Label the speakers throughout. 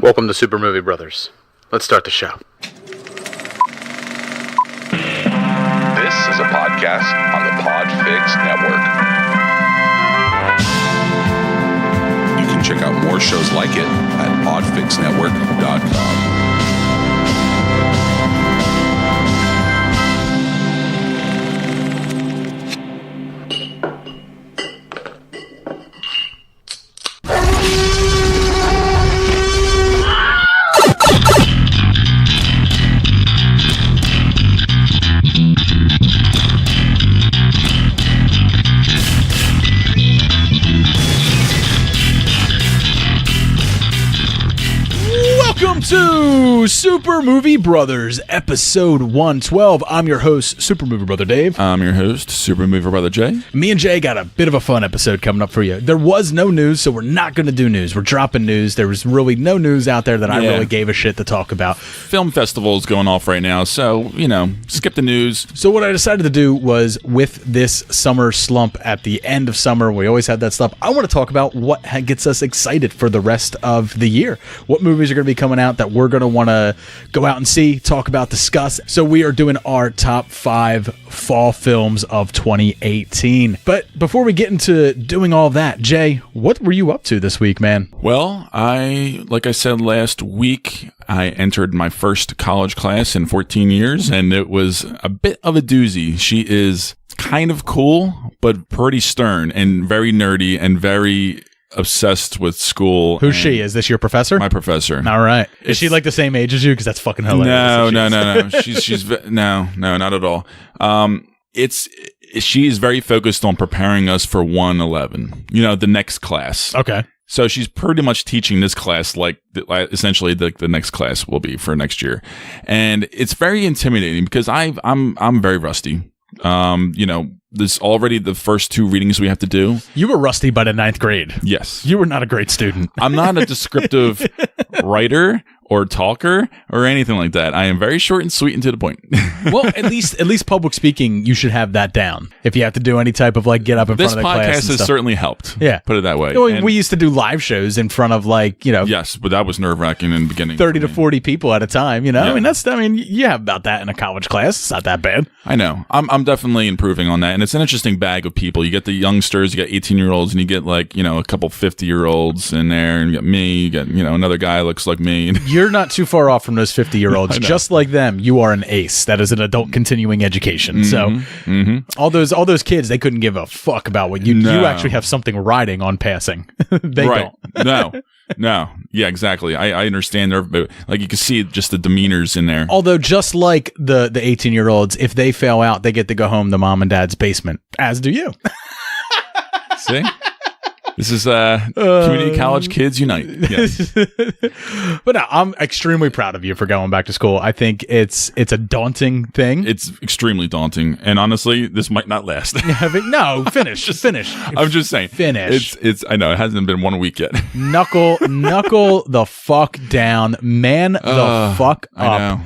Speaker 1: Welcome to Super Movie Brothers. Let's start the show.
Speaker 2: This is a podcast on the Podfix Network. You can check out more shows like it at podfixnetwork.com.
Speaker 3: Welcome to Super Movie Brothers, episode 112. I'm your host, Super Movie Brother Dave.
Speaker 4: I'm your host, Super Movie Brother Jay.
Speaker 3: Me and Jay got a bit of a fun episode coming up for you. There was no news, so we're not going to do news. We're dropping news. There was really no news out there that I really gave a shit to talk about.
Speaker 4: Film festival's going off right now, so, skip the news.
Speaker 3: So what I decided to do was, with this summer slump at the end of summer, we always have that slump, I want to talk about what gets us excited for the rest of the year. What movies are going to be coming out that we're going to want to go out and see, talk about, discuss. So we are doing our top 5 fall films of 2018. But before we get into doing all that, Jay, what were you up to this week, man?
Speaker 4: Well, like I said last week, I entered my first college class in 14 years, and it was a bit of a doozy. She is kind of cool, but pretty stern and very nerdy and very obsessed with school.
Speaker 3: Who's she? Is this your professor?
Speaker 4: My professor.
Speaker 3: All right. Is she like the same age as you? Because that's fucking hilarious.
Speaker 4: No. She's no, not at all. She is very focused on preparing us for 111. The next class.
Speaker 3: Okay.
Speaker 4: So she's pretty much teaching this class like essentially the next class will be for next year, and it's very intimidating because I'm very rusty. There's already the first 2 readings we have to do.
Speaker 3: You were rusty by the 9th grade.
Speaker 4: Yes.
Speaker 3: You were not a great student.
Speaker 4: I'm not a descriptive writer or talker or anything like that. I am very short and sweet and to the point.
Speaker 3: Well, at least public speaking, you should have that down. If you have to do any type of get up in front of the class.
Speaker 4: This podcast has certainly helped.
Speaker 3: Yeah.
Speaker 4: Put it that way.
Speaker 3: We used to do live shows in front of
Speaker 4: Yes, but that was nerve-wracking in the beginning.
Speaker 3: 30 to 40 people at a time, Yeah. You have about that in a college class. It's not that bad.
Speaker 4: I know. I'm definitely improving on that. And it's an interesting bag of people. You get the youngsters, you got 18-year-olds, and you get a couple 50-year-olds in there, and you got me, you got, another guy looks like me.
Speaker 3: You're not too far off from those 50-year-olds. Just like them, you are an ace. That is an adult continuing education.
Speaker 4: Mm-hmm.
Speaker 3: So all those kids, they couldn't give a fuck about what you actually have something riding on passing. They don't.
Speaker 4: No. Yeah, exactly. I understand. Like you can see just the demeanors in there.
Speaker 3: Although just like the 18-year-olds, if they fail out, they get to go home to mom and dad's basement, as do you.
Speaker 4: See? This is Community College Kids Unite. Yes.
Speaker 3: But no, I'm extremely proud of you for going back to school. I think it's a daunting thing.
Speaker 4: It's extremely daunting, and honestly, this might not last.
Speaker 3: No, finish. Finish.
Speaker 4: I'm just saying.
Speaker 3: Finish.
Speaker 4: It's. I know it hasn't been 1 week yet.
Speaker 3: Knuckle the fuck down, man the fuck up,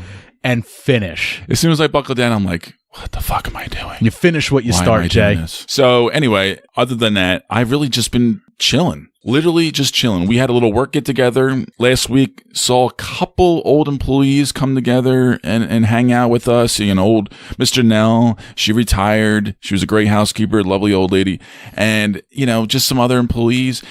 Speaker 3: and finish.
Speaker 4: As soon as I buckle down, I'm like, what the fuck am I doing?
Speaker 3: You finish what you start, Jay.
Speaker 4: So anyway, other than that, I've really just been chilling. Literally just chilling. We had a little work get together last week. Saw a couple old employees come together and hang out with us. Old Mr. Nell, she retired. She was a great housekeeper, lovely old lady. And, just some other employees.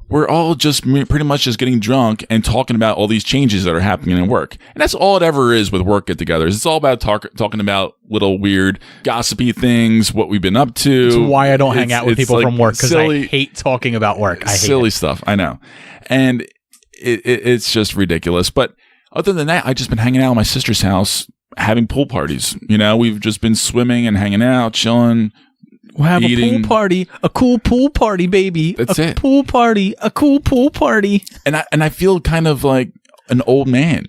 Speaker 4: We're all just pretty much just getting drunk and talking about all these changes that are happening in work. And that's all it ever is with work get-togethers. It's all about talking about little weird gossipy things, what we've been up to.
Speaker 3: It's why I don't hang out with people from work, because I hate talking about work. I hate
Speaker 4: silly stuff, I know. And it's just ridiculous. But other than that, I've just been hanging out at my sister's house, having pool parties. We've just been swimming and hanging out, chilling.
Speaker 3: We'll have a cool pool party, baby.
Speaker 4: That's
Speaker 3: a cool pool party.
Speaker 4: And I feel kind of like an old man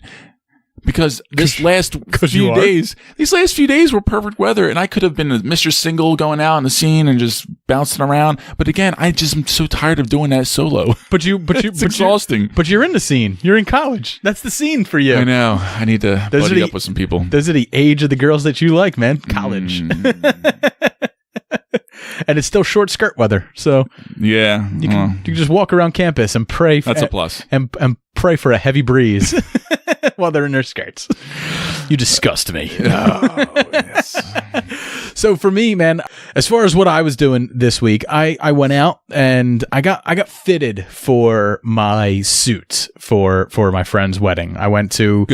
Speaker 4: because these last few days were perfect weather, and I could have been Mr. Single going out in the scene and just bouncing around. But again, I'm so tired of doing that solo. It's exhausting.
Speaker 3: But you're in the scene. You're in college. That's the scene for you.
Speaker 4: I know. I need to buddy up with some people.
Speaker 3: Those are the age of the girls that you like, man. College. and it's still short skirt weather. So
Speaker 4: Yeah.
Speaker 3: you can just walk around campus and pray.
Speaker 4: That's a plus.
Speaker 3: And pray for a heavy breeze while they're in their skirts. You disgust me.
Speaker 4: Oh, yes.
Speaker 3: So for me, man, as far as what I was doing this week, I went out and I got fitted for my suit for my friend's wedding. I went to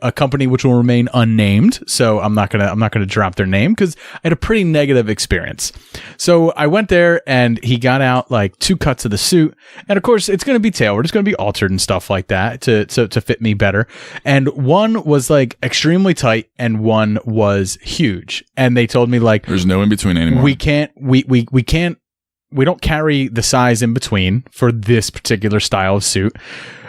Speaker 3: a company which will remain unnamed, so I'm not gonna drop their name because I had a pretty negative experience. So I went there and he got out like 2 cuts of the suit, and of course it's gonna be tailored, it's gonna be altered and stuff like that to fit me better. And one was like extremely tight and one was huge, and they told me like
Speaker 4: There's no in between anymore.
Speaker 3: we don't carry the size in between for this particular style of suit.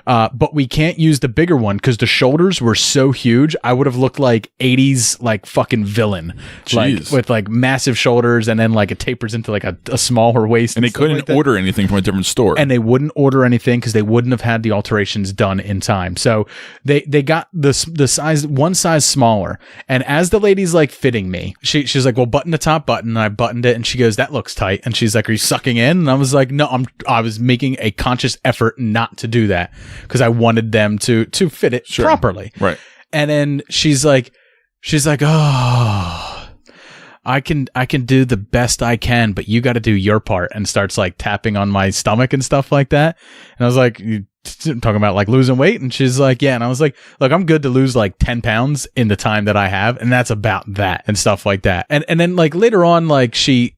Speaker 3: But we can't use the bigger one because the shoulders were so huge. I would have looked like 80s like fucking villain, like with like massive shoulders, and then like it tapers into like a smaller waist.
Speaker 4: And they couldn't order anything from a different store.
Speaker 3: And they wouldn't order anything because they wouldn't have had the alterations done in time. So they got the size, one size smaller. And as the lady's like fitting me, she's like, well, button the top button. And I buttoned it, and she goes, that looks tight. And she's like, are you sucking in? And I was like, no, I was making a conscious effort not to do that, because I wanted them to fit it properly.
Speaker 4: Right.
Speaker 3: And then she's like, oh, I can do the best I can, but you got to do your part, and starts like tapping on my stomach and stuff like that. And I was like, you talking about like losing weight? And she's like, yeah. And I was like, look, I'm good to lose like 10 pounds in the time that I have, and that's about that and stuff like that. And then like later on, like she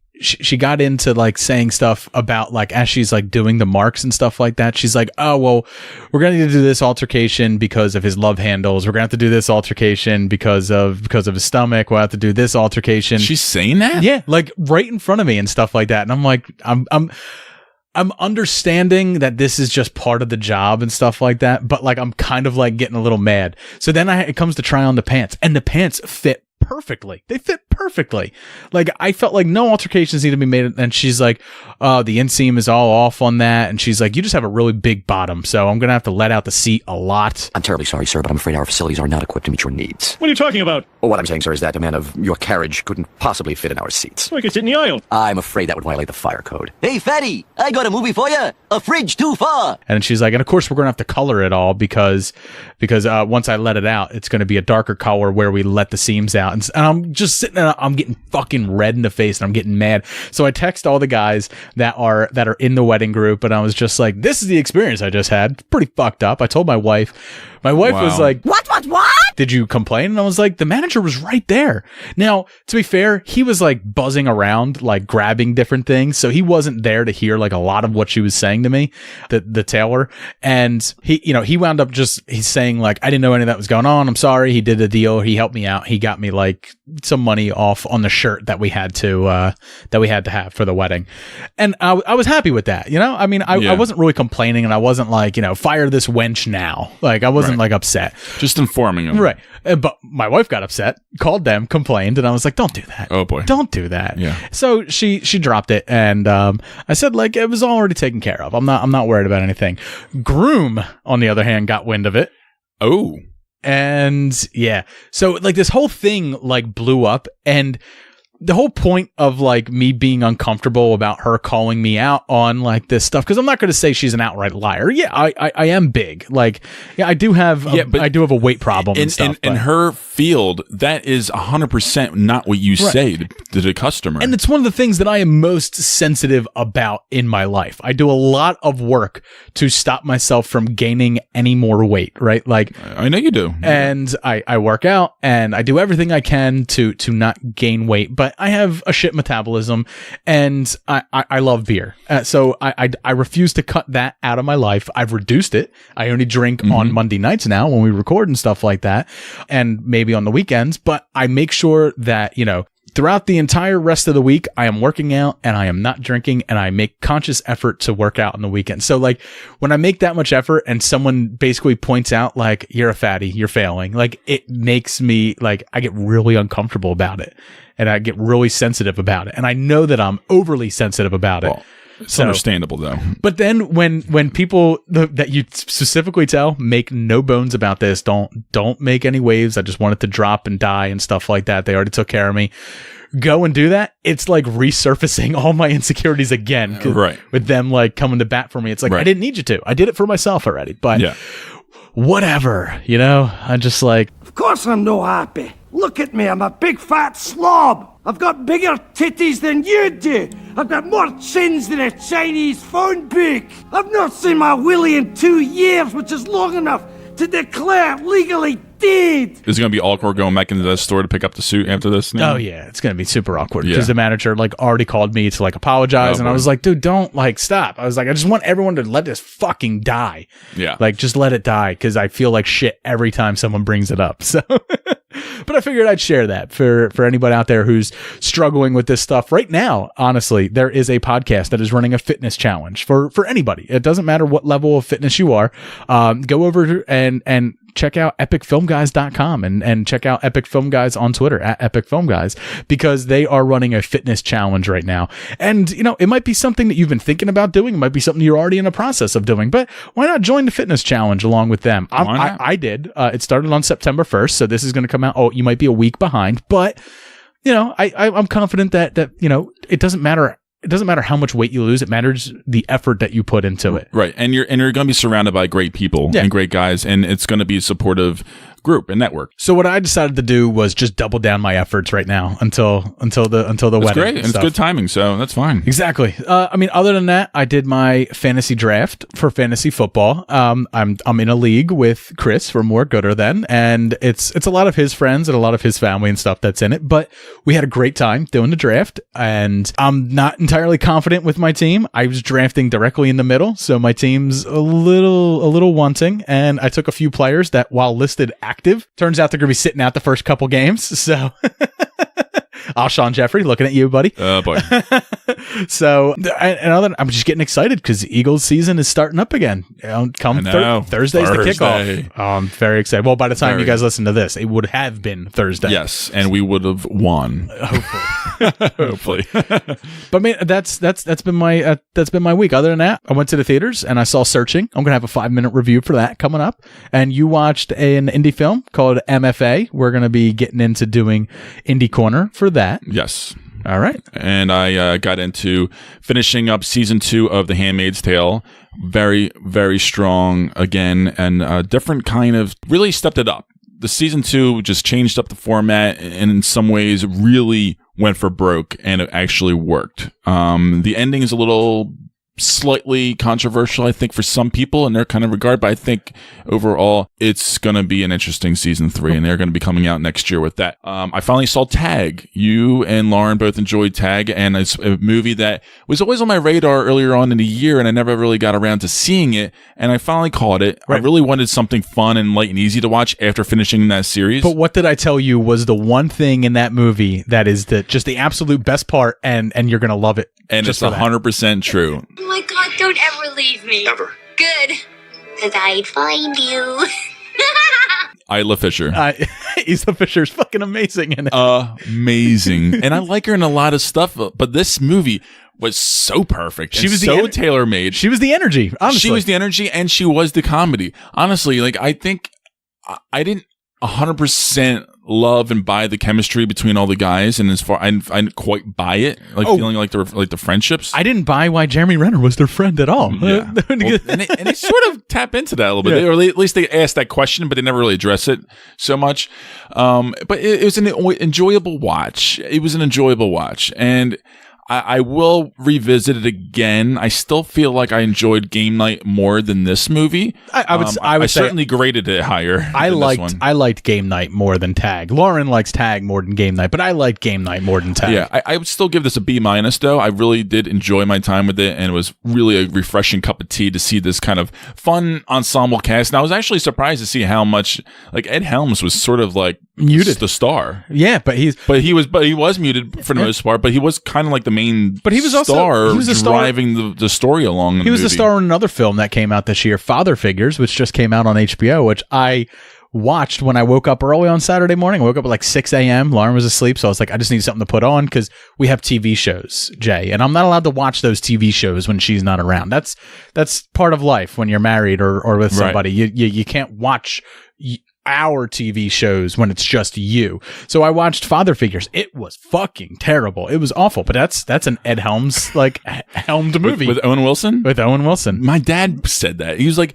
Speaker 3: got into like saying stuff about like, as she's like doing the marks and stuff like that, she's like, oh, well, we're going to need to do this altercation because of his love handles. We're going to have to do this altercation because of his stomach. We'll have to do this altercation.
Speaker 4: She's saying that?
Speaker 3: Yeah. Like right in front of me and stuff like that. And I'm like, I'm understanding that this is just part of the job and stuff like that. But like, I'm kind of like getting a little mad. So then it comes to try on the pants, and the pants fit perfectly. They fit perfectly. Like, I felt like no alterations need to be made. And she's like, the inseam is all off on that. And she's like, you just have a really big bottom, so I'm gonna have to let out the seat a lot.
Speaker 5: I'm terribly sorry, sir, but I'm afraid our facilities are not equipped to meet your needs.
Speaker 6: What are you talking about?
Speaker 5: Well, what I'm saying, sir, is that a man of your carriage couldn't possibly fit in our seats.
Speaker 6: Well, I could sit in the aisle.
Speaker 5: I'm afraid that would violate the fire code.
Speaker 7: Hey, fatty, I got a movie for you. A fridge too far.
Speaker 3: And she's like, and of course we're gonna have to color it all because once I let it out, it's gonna be a darker color where we let the seams out. And I'm just sitting there, I'm getting fucking red in the face, and I'm getting mad. So I text all the guys that are in the wedding group, and I was just like, this is the experience I just had. It's pretty fucked up. I told my wife. My wife was like, what? Did you complain? And I was like, the manager was right there. Now, to be fair, he was like buzzing around, like grabbing different things. So he wasn't there to hear like a lot of what she was saying to me, the tailor. And he wound up he's saying like, I didn't know any of that was going on. I'm sorry. He did a deal. He helped me out. He got me like some money off on the shirt that we had to have for the wedding. And I was happy with that. I mean, I wasn't really complaining, and I wasn't like, fire this wench now. Like, I wasn't like upset.
Speaker 4: Just informing him.
Speaker 3: Right. But my wife got upset, called them, complained, and I was like, don't do that.
Speaker 4: Oh boy.
Speaker 3: Don't do that.
Speaker 4: Yeah.
Speaker 3: So she dropped it, and I said like it was already taken care of. I'm not worried about anything. Groom, on the other hand, got wind of it.
Speaker 4: Oh.
Speaker 3: And yeah. So like this whole thing like blew up, and the whole point of like me being uncomfortable about her calling me out on like this stuff, because I'm not going to say she's an outright liar. Yeah, I am big. Like, yeah, I do have a weight problem and stuff.
Speaker 4: In her field, that is 100% not what you say to the customer.
Speaker 3: And it's one of the things that I am most sensitive about in my life. I do a lot of work to stop myself from gaining any more weight, right? Like,
Speaker 4: I know you do.
Speaker 3: And I work out, and I do everything I can to not gain weight, but I have a shit metabolism, and I love beer. So I refuse to cut that out of my life. I've reduced it. I only drink on Monday nights now when we record and stuff like that, and maybe on the weekends, but I make sure that, throughout the entire rest of the week, I am working out and I am not drinking, and I make conscious effort to work out on the weekend. So like when I make that much effort and someone basically points out like, you're a fatty, you're failing, like it makes me like, I get really uncomfortable about it, and I get really sensitive about it. And I know that I'm overly sensitive about it.
Speaker 4: It's understandable though.
Speaker 3: But then when people that you specifically tell make no bones about this, don't make any waves. I just want it to drop and die and stuff like that. They already took care of me. Go and do that. It's like resurfacing all my insecurities again.
Speaker 4: Right.
Speaker 3: With them like coming to bat for me. It's like, I didn't need you to. I did it for myself already. But whatever, I'm just like.
Speaker 6: Of course I'm no happy. Look at me, I'm a big fat slob. I've got bigger titties than you do. I've got more chins than a Chinese phone book. I've not seen my willy in 2 years, which is long enough to declare legally dead.
Speaker 4: Is it going to be awkward going back into the store to pick up the suit after this now?
Speaker 3: Oh, yeah. It's going to be super awkward because the manager already called me to apologize. And I was like, dude, don't stop. I was like, I just want everyone to let this fucking die.
Speaker 4: Yeah.
Speaker 3: Just let it die because I feel like shit every time someone brings it up. So, but I figured I'd share that for anybody out there who's struggling with this stuff right now. Honestly, there is a podcast that is running a fitness challenge for anybody. It doesn't matter what level of fitness you are. Go over and check out epicfilmguys.com and check out Epic Film Guys on Twitter at Epic Film Guys because they are running a fitness challenge right now. And, it might be something that you've been thinking about doing. It might be something you're already in the process of doing, but why not join the fitness challenge along with them? I did. It started on September 1st. So this is going to come out. Oh, you might be a week behind, but I'm confident that it doesn't matter. It doesn't matter how much weight you lose. It matters the effort that you put into it.
Speaker 4: Right. And you're going to be surrounded by great people and great guys, and it's going to be a supportive group and network.
Speaker 3: So what I decided to do was just double down my efforts right now until the wedding.
Speaker 4: That's great. And it's good timing, so that's fine.
Speaker 3: Exactly. Other than that, I did my fantasy draft for fantasy football. I'm in a league with Chris from More Gooder Than, and it's a lot of his friends and a lot of his family and stuff that's in it. But we had a great time doing the draft, and I'm not entirely confident with my team. I was drafting directly in the middle, so my team's a little wanting, and I took a few players that, while listed active, turns out they're going to be sitting out the first couple games. So Alshon Jeffrey, looking at you, buddy.
Speaker 4: Oh, boy.
Speaker 3: So, I'm just getting excited because Eagles season is starting up again. Thursday's the kickoff. Oh, I'm very excited. Well, by the time you guys listen to this, it would have been Thursday.
Speaker 4: Yes, and we would have won. Hopefully.
Speaker 3: But man, that's been my week. Other than that, I went to the theaters and I saw Searching. I'm gonna have a 5-minute review for that coming up. And you watched an indie film called MFA. We're gonna be getting into doing Indie Corner for that.
Speaker 4: Yes.
Speaker 3: All right.
Speaker 4: And I got into finishing up season 2 of The Handmaid's Tale. Very, very strong again, and different kind of, really stepped it up. The season 2 just changed up the format and in some ways really went for broke, and it actually worked. The ending is a little slightly controversial, I think, for some people in their kind of regard, but I think overall it's going to be an interesting season 3, and they're going to be coming out next year with that. I finally saw Tag. You and Lauren both enjoyed Tag, and it's a movie that was always on my radar earlier on in the year, and I never really got around to seeing it, and I finally caught it. Right. I really wanted something fun and light and easy to watch after finishing that series.
Speaker 3: But what did I tell you was the one thing in that movie that is just the absolute best part, and you're going to love it.
Speaker 4: And it's 100% true.
Speaker 8: Oh my God, don't ever leave me.
Speaker 5: Ever.
Speaker 8: Good. Because I'd find you.
Speaker 4: Isla Fisher.
Speaker 3: Isla Fisher is fucking amazing in it.
Speaker 4: Amazing. And I like her in a lot of stuff, but this movie was so perfect. She was so tailor-made.
Speaker 3: She was the energy, honestly.
Speaker 4: She was the energy, and she was the comedy. Honestly, I think I didn't 100% love and buy the chemistry between all the guys, and as far I didn't quite buy it, feeling like the friendships.
Speaker 3: I didn't buy why Jeremy Renner was their friend at all.
Speaker 4: Yeah. and they sort of tap into that a little bit, or at least they asked that question, but they never really address it so much. But it was an enjoyable watch. It was an enjoyable watch, and I will revisit it again. I still feel like I enjoyed Game Night more than this movie. I would certainly graded it higher.
Speaker 3: I liked Game Night more than Tag. Lauren likes Tag more than Game Night, but I liked Game Night more than Tag.
Speaker 4: Yeah, I would still give this a B- though. I really did enjoy my time with it, and it was really a refreshing cup of tea to see this kind of fun ensemble cast. And I was actually surprised to see how much Ed Helms was sort of muted, the star.
Speaker 3: Yeah, but he
Speaker 4: was muted for the most part. But he was kind of like the main.
Speaker 3: But he was
Speaker 4: driving the story along.
Speaker 3: He was the star in another film that came out this year, Father Figures, which just came out on HBO, which I watched when I woke up early on Saturday morning. I woke up at like 6 a.m. Lauren was asleep, so I was like, I just need something to put on because we have TV shows, Jay, and I'm not allowed to watch those TV shows when she's not around. That's part of life when you're married or with somebody. Right. You can't watch our TV shows when it's just you. So I watched Father Figures. It was fucking terrible. It was awful, but that's an Ed Helms helmed movie
Speaker 4: with Owen Wilson.
Speaker 3: With Owen Wilson.
Speaker 4: My dad said that. He was like,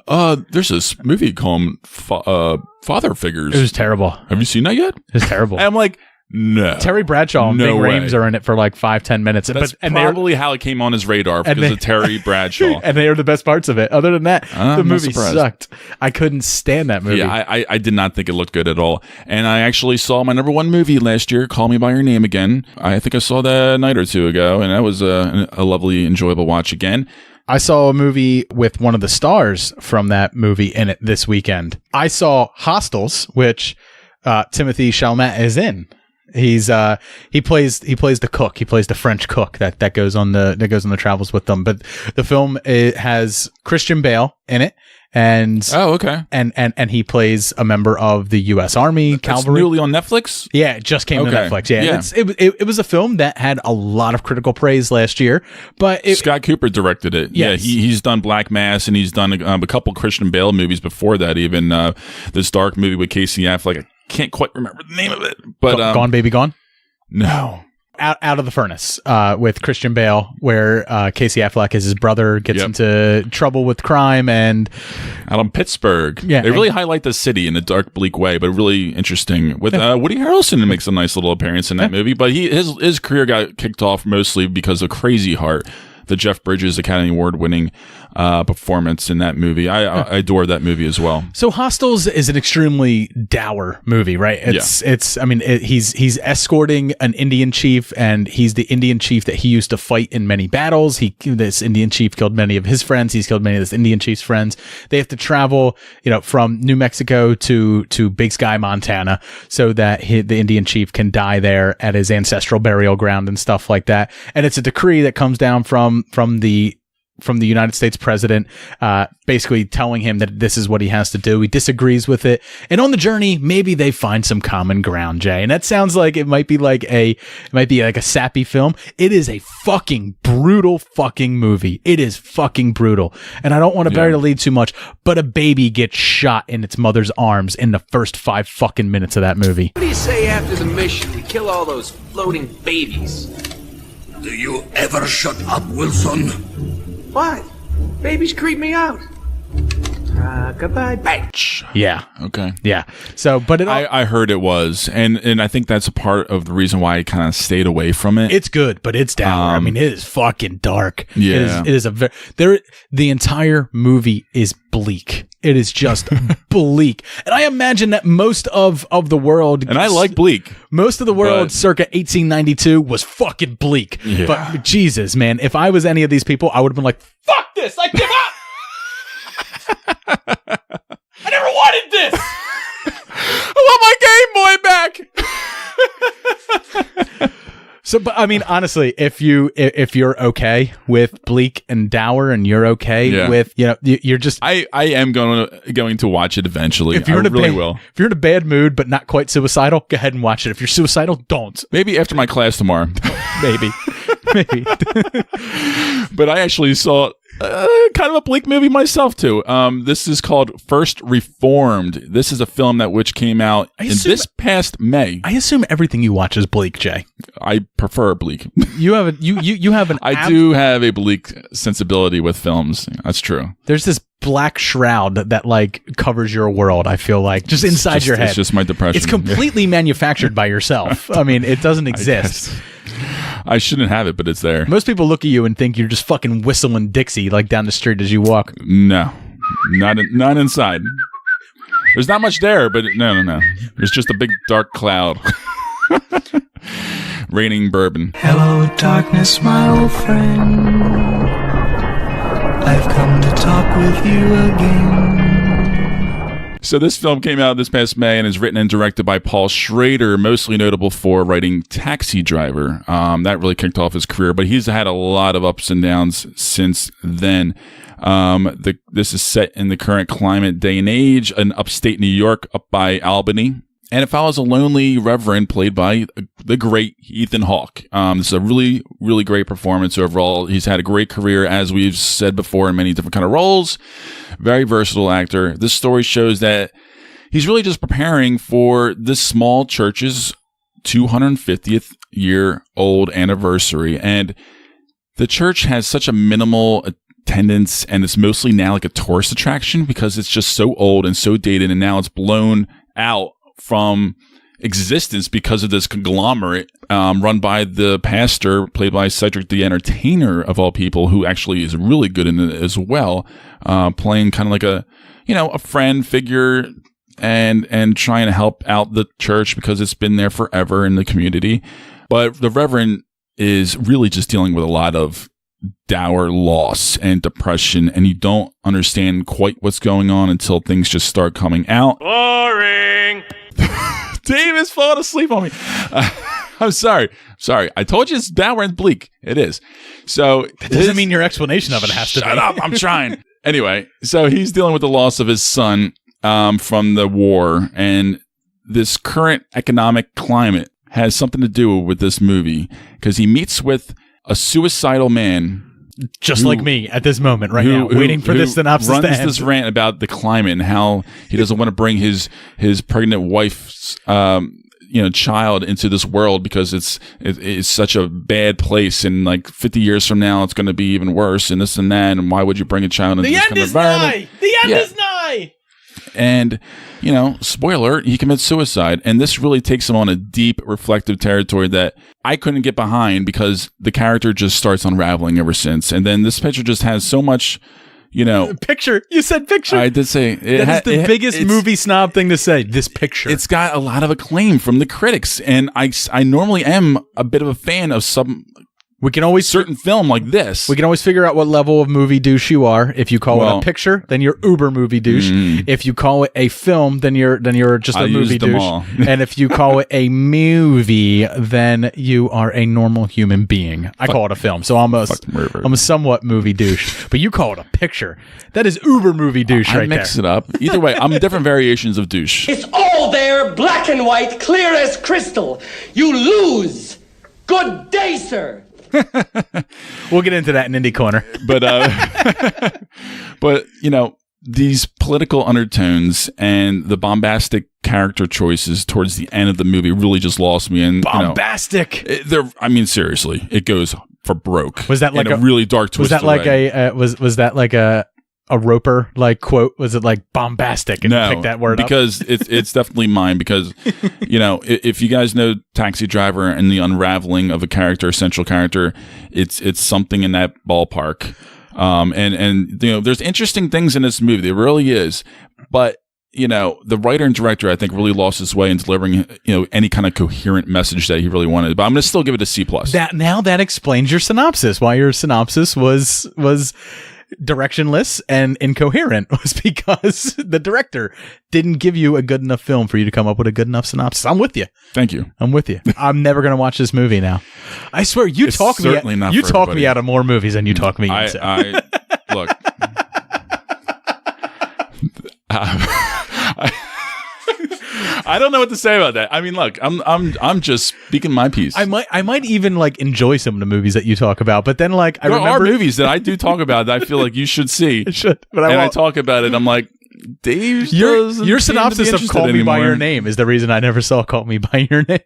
Speaker 4: there's this movie called Father Figures.
Speaker 3: It was terrible.
Speaker 4: Have you seen that yet?
Speaker 3: It was terrible.
Speaker 4: And I'm like, no.
Speaker 3: Terry Bradshaw and Bing Rames are in it for like 5-10 minutes.
Speaker 4: That's probably how it came on his radar because of Terry Bradshaw.
Speaker 3: And they are the best parts of it. Other than that, the movie sucked. I couldn't stand that movie.
Speaker 4: Yeah, I did not think it looked good at all. And I actually saw my number one movie last year, Call Me By Your Name Again. I think I saw that a night or two ago, and that was a lovely, enjoyable watch again.
Speaker 3: I saw a movie with one of the stars from that movie in it this weekend. I saw Hostels, which Timothée Chalamet is in. He plays the cook. He plays the French cook that goes on the travels with them. But the film has Christian Bale in it, and and he plays a member of the U.S. Army cavalry.
Speaker 4: Newly on Netflix.
Speaker 3: Yeah, it just came to Netflix. Yeah. It was a film that had a lot of critical praise last year. But
Speaker 4: Scott Cooper directed it.
Speaker 3: Yes.
Speaker 4: Yeah, he's done Black Mass, and he's done a couple Christian Bale movies before that. Even this dark movie with Casey Affleck. Can't quite remember the name of it, but
Speaker 3: Gone Baby Gone.
Speaker 4: No,
Speaker 3: out of the Furnace with Christian Bale, where Casey Affleck as his brother gets into trouble with crime, and
Speaker 4: out in Pittsburgh. Yeah, they really highlight the city in a dark, bleak way, but really interesting. With Woody Harrelson makes a nice little appearance in that movie, but his career got kicked off mostly because of Crazy Heart, the Jeff Bridges Academy Award winning performance in that movie. I adore that movie as well.
Speaker 3: So Hostels is an extremely dour movie, right? He's escorting an Indian chief, and he's the Indian chief that he used to fight in many battles. This Indian chief killed many of his friends. He's killed many of this Indian chief's friends. They have to travel, from New Mexico to Big Sky, Montana, so that the Indian chief can die there at his ancestral burial ground and stuff like that. And it's a decree that comes down from the United States president, basically telling him that this is what he has to do. He disagrees with it. And on the journey, maybe they find some common ground, Jay. And that sounds like it might be like a sappy film. It is a fucking brutal fucking movie. It is fucking brutal. And I don't want to bury the lead too much, but a baby gets shot in its mother's arms in the first 5 fucking minutes of that movie.
Speaker 9: What do you say after the mission we kill all those floating babies?
Speaker 10: Do you ever shut up, Wilson?
Speaker 9: What? Babies creep me out. Goodbye, bitch.
Speaker 3: Yeah.
Speaker 4: Okay.
Speaker 3: Yeah. So, but
Speaker 4: I heard it was, and I think that's a part of the reason why I kind of stayed away from it.
Speaker 3: It's good, but it's down. It is fucking dark.
Speaker 4: Yeah.
Speaker 3: It is the entire movie is bleak. It is just bleak. And I imagine that most of the world,
Speaker 4: and I like bleak.
Speaker 3: Most of the world circa 1892 was fucking bleak.
Speaker 4: Yeah.
Speaker 3: But Jesus, man, if I was any of these people, I would have been like, fuck this, I give up. I never wanted this.
Speaker 4: I want my Game Boy back.
Speaker 3: So, but I mean, honestly, if you're okay with bleak and dour, and you're okay with, you're just,
Speaker 4: I am going to watch it eventually.
Speaker 3: If you're in a bad mood but not quite suicidal, go ahead and watch it. If you're suicidal, don't.
Speaker 4: Maybe after my class tomorrow.
Speaker 3: Maybe.
Speaker 4: But I actually saw kind of a bleak movie myself too. This is called First Reformed. This is a film which came out this past May.
Speaker 3: I assume everything you watch is bleak, Jay.
Speaker 4: I prefer bleak.
Speaker 3: You have
Speaker 4: I do have a bleak sensibility with films. That's true.
Speaker 3: There's this black shroud that covers your world. I feel like just inside your head.
Speaker 4: It's just my depression.
Speaker 3: It's completely manufactured by yourself. I mean, it doesn't exist.
Speaker 4: I shouldn't have it, but it's there.
Speaker 3: Most people look at you and think you're just fucking whistling Dixie down the street as you walk.
Speaker 4: No, not inside. There's not much there, but no. There's just a big dark cloud. Raining bourbon.
Speaker 11: Hello, darkness, my old friend. I've come to talk with you again.
Speaker 4: So this film came out this past May and is written and directed by Paul Schrader, mostly notable for writing Taxi Driver. That really kicked off his career, but he's had a lot of ups and downs since then. This is set in the current climate, day and age, in upstate New York, up by Albany. And it follows a lonely reverend played by the great Ethan Hawke. This is a really, really great performance overall. He's had a great career, as we've said before, in many different kind of roles. Very versatile actor. This story shows that he's really just preparing for this small church's 250th year old anniversary. And the church has such a minimal attendance, and it's mostly now like a tourist attraction because it's just so old and so dated, and now it's blown out from existence because of this conglomerate run by the pastor, played by Cedric the Entertainer, of all people, who actually is really good in it as well, playing kind of like a friend figure and trying to help out the church because it's been there forever in the community. But the Reverend is really just dealing with a lot of dour loss and depression, and you don't understand quite what's going on until things just start coming out.
Speaker 12: Boring.
Speaker 4: Dave is falling asleep on me. I'm sorry. I told you it's dour and bleak. It is. So
Speaker 3: that doesn't mean your explanation of it has to be.
Speaker 4: Shut up. I'm trying. Anyway, so he's dealing with the loss of his son from the war, and this current economic climate has something to do with this movie because he meets with a suicidal man.
Speaker 3: Just like me at this moment right now, waiting for this synopsis to end.
Speaker 4: Runs this rant about the climate and how he doesn't want to bring his pregnant wife's child into this world because it's such a bad place, and like 50 years from now it's going to be even worse, and this and that, and why would you bring a child into this kind of environment?
Speaker 3: The end is nigh.
Speaker 4: And, spoiler, he commits suicide. And this really takes him on a deep, reflective territory that I couldn't get behind because the character just starts unraveling ever since. And then this picture just has so much,
Speaker 3: Picture. You said picture.
Speaker 4: I did say.
Speaker 3: That is the biggest movie snob thing to say, this picture.
Speaker 4: It's got a lot of acclaim from the critics. And I normally am a bit of a fan of some...
Speaker 3: We can always
Speaker 4: certain film like this.
Speaker 3: We can always figure out what level of movie douche you are. If you call it a picture, then you're uber movie douche. If you call it a film, then you're just a movie douche. And if you call it a movie, then you are a normal human being. I call it a film, so I'm a somewhat movie douche. But you call it a picture. That is uber movie douche right there.
Speaker 4: I mix it up. Either way, I'm different variations of douche.
Speaker 12: It's all there, black and white, clear as crystal. You lose. Good day, sir.
Speaker 3: We'll get into that in Indie Corner.
Speaker 4: But these political undertones and the bombastic character choices towards the end of the movie really just lost me. And
Speaker 3: bombastic.
Speaker 4: Seriously, it goes for broke.
Speaker 3: Was that like
Speaker 4: a really dark twist?
Speaker 3: Was that like was that like a Roper like quote? Was it like bombastic? And
Speaker 4: no,
Speaker 3: pick that word
Speaker 4: because
Speaker 3: up?
Speaker 4: it's definitely mine. Because if you guys know Taxi Driver and the unraveling of a central character, it's something in that ballpark. And there's interesting things in this movie. There really is, but the writer and director I think really lost his way in delivering any kind of coherent message that he really wanted. But I'm going to still give it a C+.
Speaker 3: That explains your synopsis. Why your synopsis was directionless and incoherent was because the director didn't give you a good enough film for you to come up with a good enough synopsis. I'm with you.
Speaker 4: Thank you.
Speaker 3: I'm with you. I'm never going to watch this movie now. I swear, you talk me out of more movies than you talk me into.
Speaker 4: Look. I don't know what to say about that. I mean, look, I'm just speaking my piece.
Speaker 3: I might even enjoy some of the movies that you talk about, but then
Speaker 4: there are movies that I do talk about that I feel like you should see.
Speaker 3: But
Speaker 4: I talk about it. I'm like, Dave.
Speaker 3: Your synopsis of "Call Me by Your Name" is the reason I never saw "Call Me by Your Name."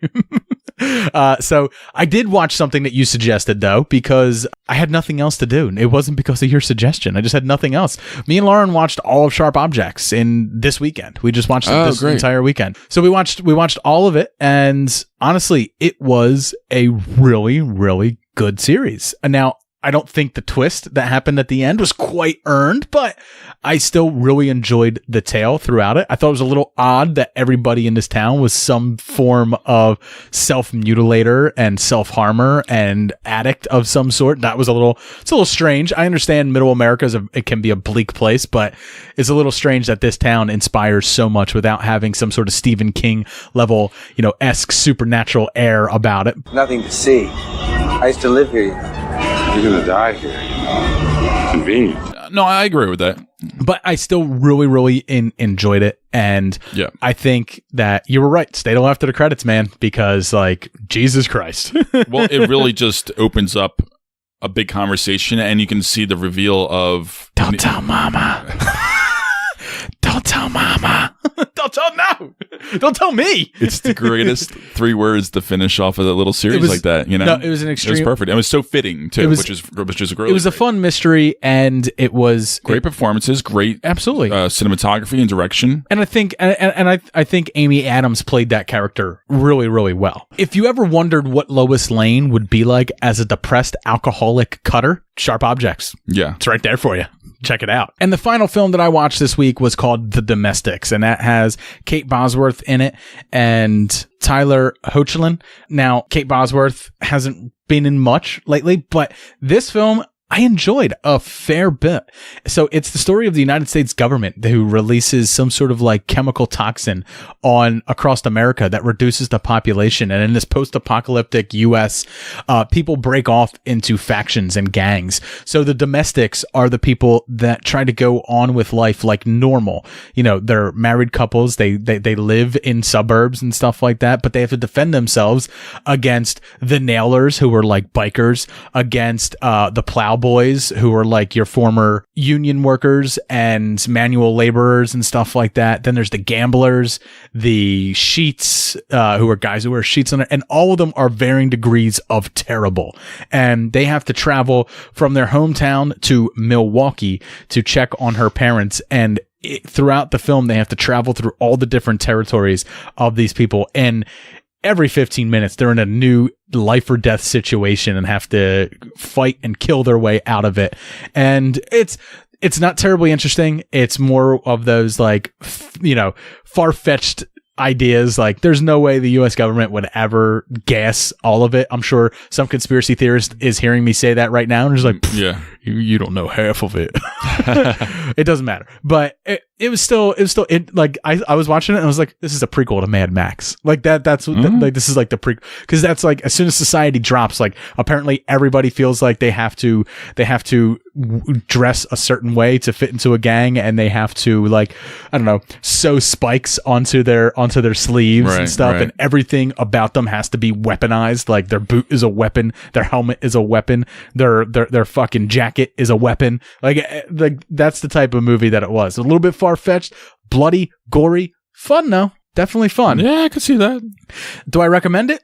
Speaker 3: So I did watch something that you suggested though, because I had nothing else to do. It wasn't because of your suggestion. I just had nothing else. Me and Lauren watched all of Sharp Objects in this weekend. We just watched it this entire weekend. So we watched all of it, and honestly, it was a really, really good series. And now I don't think the twist that happened at the end was quite earned, but I still really enjoyed the tale throughout it. I thought it was a little odd that everybody in this town was some form of self-mutilator and self-harmer and addict of some sort. It's a little strange. I understand middle America it can be a bleak place, but it's a little strange that this town inspires so much without having some sort of Stephen King level, esque supernatural air about it.
Speaker 13: Nothing to see. I used to live here.
Speaker 14: You're gonna die here. Convenient.
Speaker 4: No, I agree with that.
Speaker 3: But I still really, really enjoyed it. And I think that you were right. Stay till after the credits, man, because Jesus Christ.
Speaker 4: Well, it really just opens up a big conversation, and you can see the reveal of...
Speaker 3: Don't tell mama. Don't tell mama. Don't tell Don't tell me.
Speaker 4: It's the greatest 3 words to finish off of a little series like that.
Speaker 3: No, it was an extreme.
Speaker 4: It was perfect. It was so fitting too, which is great.
Speaker 3: It was a fun mystery, and it was
Speaker 4: great performances, great
Speaker 3: absolutely
Speaker 4: cinematography and direction.
Speaker 3: And I think I think Amy Adams played that character really, really well. If you ever wondered what Lois Lane would be like as a depressed alcoholic cutter, Sharp Objects.
Speaker 4: Yeah,
Speaker 3: it's right there for you. Check it out. And the final film that I watched this week was called The Domestics, and that has Kate Bosworth in it and Tyler Hoechlin. Now, Kate Bosworth hasn't been in much lately, but this film I enjoyed a fair bit. So it's the story of the United States government who releases some sort of chemical toxin across America that reduces the population. And in this post-apocalyptic US, people break off into factions and gangs. So the domestics are the people that try to go on with life like normal. They're married couples. They live in suburbs and stuff like that, but they have to defend themselves against the nailers who are like bikers, against the plow boys who are like your former union workers and manual laborers and stuff like that. Then there's the gamblers, the sheets, who are guys who wear sheets on it, and all of them are varying degrees of terrible. And they have to travel from their hometown to Milwaukee to check on her parents. And throughout the film, they have to travel through all the different territories of these people. And every 15 minutes, they're in a new life or death situation and have to fight and kill their way out of it. And it's not terribly interesting. It's more of those far-fetched ideas. There's no way the US government would ever gas all of it. I'm sure some conspiracy theorist is hearing me say that right now and is like,
Speaker 4: yeah,
Speaker 3: you don't know half of it. It doesn't matter. But I was watching it and I was like, this is a prequel to Mad Max. This is like the prequel, because that's as soon as society drops, apparently everybody feels like they have to dress a certain way to fit into a gang, and they have to sew spikes onto their sleeves and stuff, and everything about them has to be weaponized. Their boot is a weapon, their helmet is a weapon, their fucking jacket is a weapon. That's the type of movie that it was. A little bit far-fetched, bloody, gory, fun though. Definitely fun.
Speaker 4: Yeah, I could see that.
Speaker 3: Do I recommend it?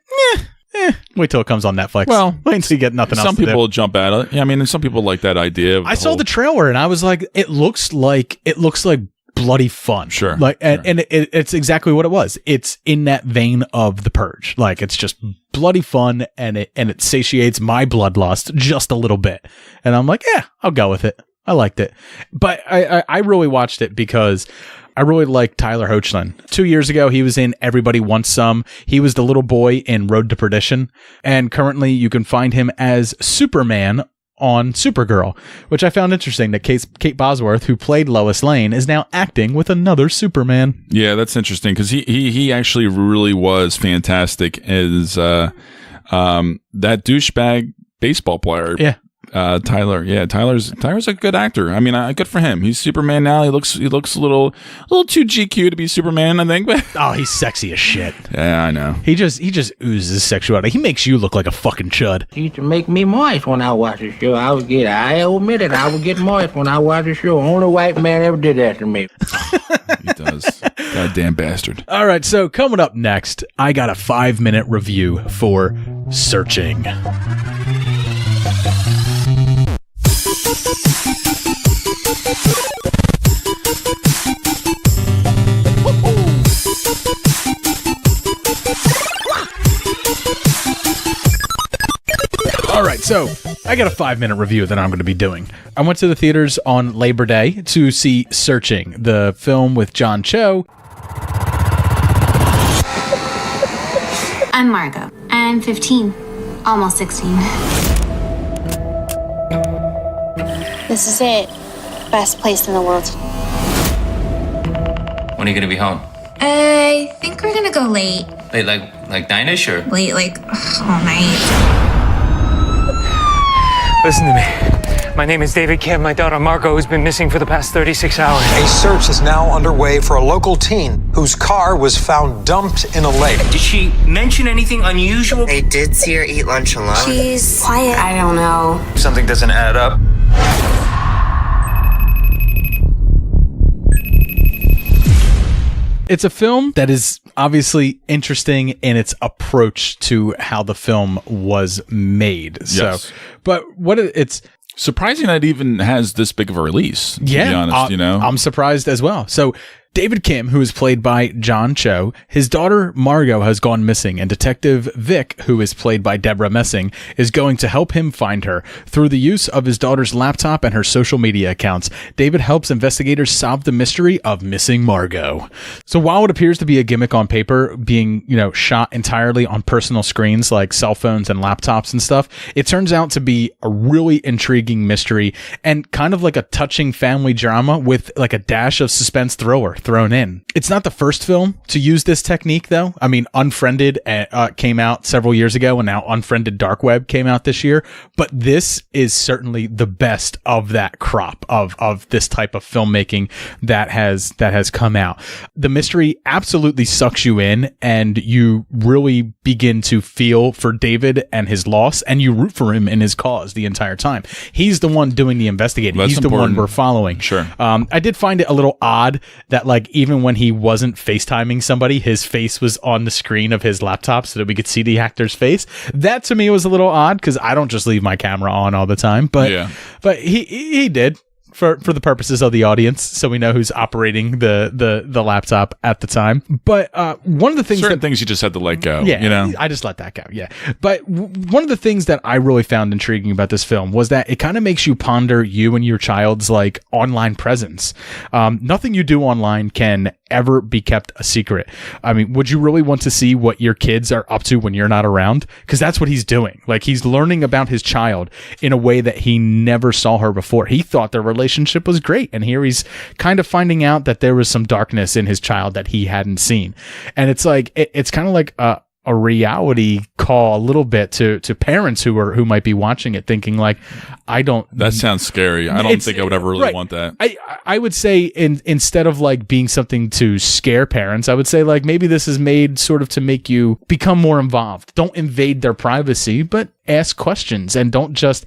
Speaker 3: Wait till it comes on Netflix.
Speaker 4: Well,
Speaker 3: wait until you get nothing else.
Speaker 4: Some people will jump at it. Yeah, I mean, some people like that idea.
Speaker 3: I saw the trailer and I was like, it looks like bloody fun.
Speaker 4: Sure.
Speaker 3: And it's exactly what it was. It's in that vein of The Purge. It's just bloody fun, and it satiates my bloodlust just a little bit. And I'm like, yeah, I'll go with it. I liked it. But I really watched it because I really like Tyler Hoechlin. 2 years ago, he was in Everybody Wants Some. He was the little boy in Road to Perdition. And currently, you can find him as Superman on Supergirl, which I found interesting that Kate Bosworth, who played Lois Lane, is now acting with another Superman.
Speaker 4: Yeah, that's interesting because he actually really was fantastic as that douchebag baseball player.
Speaker 3: Yeah.
Speaker 4: Tyler. Yeah, Tyler's a good actor. I mean, good for him. He's Superman now. He looks a little too GQ to be Superman, I think. But
Speaker 3: oh, he's sexy as shit.
Speaker 4: Yeah, I know.
Speaker 3: He just oozes sexuality. He makes you look like a fucking chud.
Speaker 15: He used to make me moist when I watched the show. I admit it, I would get moist when I watched the show. Only white man ever did that to me.
Speaker 4: He does. Goddamn bastard.
Speaker 3: All right, so coming up next, I got a 5-minute review for Searching. All right, so I got a 5-minute review that I'm going to be doing. I went to the theaters on Labor Day to see Searching, the film with John Cho.
Speaker 16: I'm Margot. I'm 15, almost 16.
Speaker 17: This is it. Best place in the world.
Speaker 18: When are you gonna be home?
Speaker 16: I think we're gonna go late.
Speaker 18: Late, like 9-ish or?
Speaker 16: Late, like all night.
Speaker 19: Listen to me. My name is David Kim. My daughter Margot has been missing for the past 36 hours.
Speaker 20: A search is now underway for a local teen whose car was found dumped in a lake.
Speaker 19: Did she mention anything unusual?
Speaker 21: I did see her eat lunch alone.
Speaker 16: She's quiet. I don't know.
Speaker 19: Something doesn't add up.
Speaker 3: It's a film that is obviously interesting in its approach to how the film was made.
Speaker 4: Yes.
Speaker 3: So, but it's
Speaker 4: surprising that it even has this big of a release, to be honest,
Speaker 3: I'm surprised as well. So David Kim, who is played by John Cho, his daughter Margot has gone missing, and Detective Vic, who is played by Deborah Messing, is going to help him find her. Through the use of his daughter's laptop and her social media accounts, David helps investigators solve the mystery of missing Margot. So while it appears to be a gimmick on paper, being, shot entirely on personal screens like cell phones and laptops and stuff, it turns out to be a really intriguing mystery and kind of like a touching family drama with like a dash of suspense thriller thrown in. It's not the first film to use this technique, though. I mean, Unfriended came out several years ago, and now Unfriended Dark Web came out this year. But this is certainly the best of that crop of this type of filmmaking that has come out. The mystery absolutely sucks you in, and you really begin to feel for David and his loss, and you root for him in his cause the entire time. He's the one doing the investigating.
Speaker 4: That's
Speaker 3: He's
Speaker 4: important.
Speaker 3: The one we're following.
Speaker 4: Sure.
Speaker 3: I did find it a little odd that even when he wasn't FaceTiming somebody, his face was on the screen of his laptop so that we could see the actor's face. That to me was a little odd because I don't just leave my camera on all the time, but he did for the purposes of the audience, so we know who's operating the laptop at the time. But one of the things
Speaker 4: things you just had to let go.
Speaker 3: I just let that go. Yeah. But one of the things that I really found intriguing about this film was that it kind of makes you ponder you and your child's online presence. Nothing you do online can ever be kept a secret. I mean, would you really want to see what your kids are up to when you're not around? Because that's what he's doing. He's learning about his child in a way that he never saw her before. He thought their relationship was great, and here he's kind of finding out that there was some darkness in his child that he hadn't seen. And it's it's kind of like a reality call a little bit to parents who might be watching it, thinking
Speaker 4: that sounds scary. I don't think I would ever really want that.
Speaker 3: I would say instead of being something to scare parents, I would say maybe this is made sort of to make you become more involved. Don't invade their privacy, but ask questions, and don't just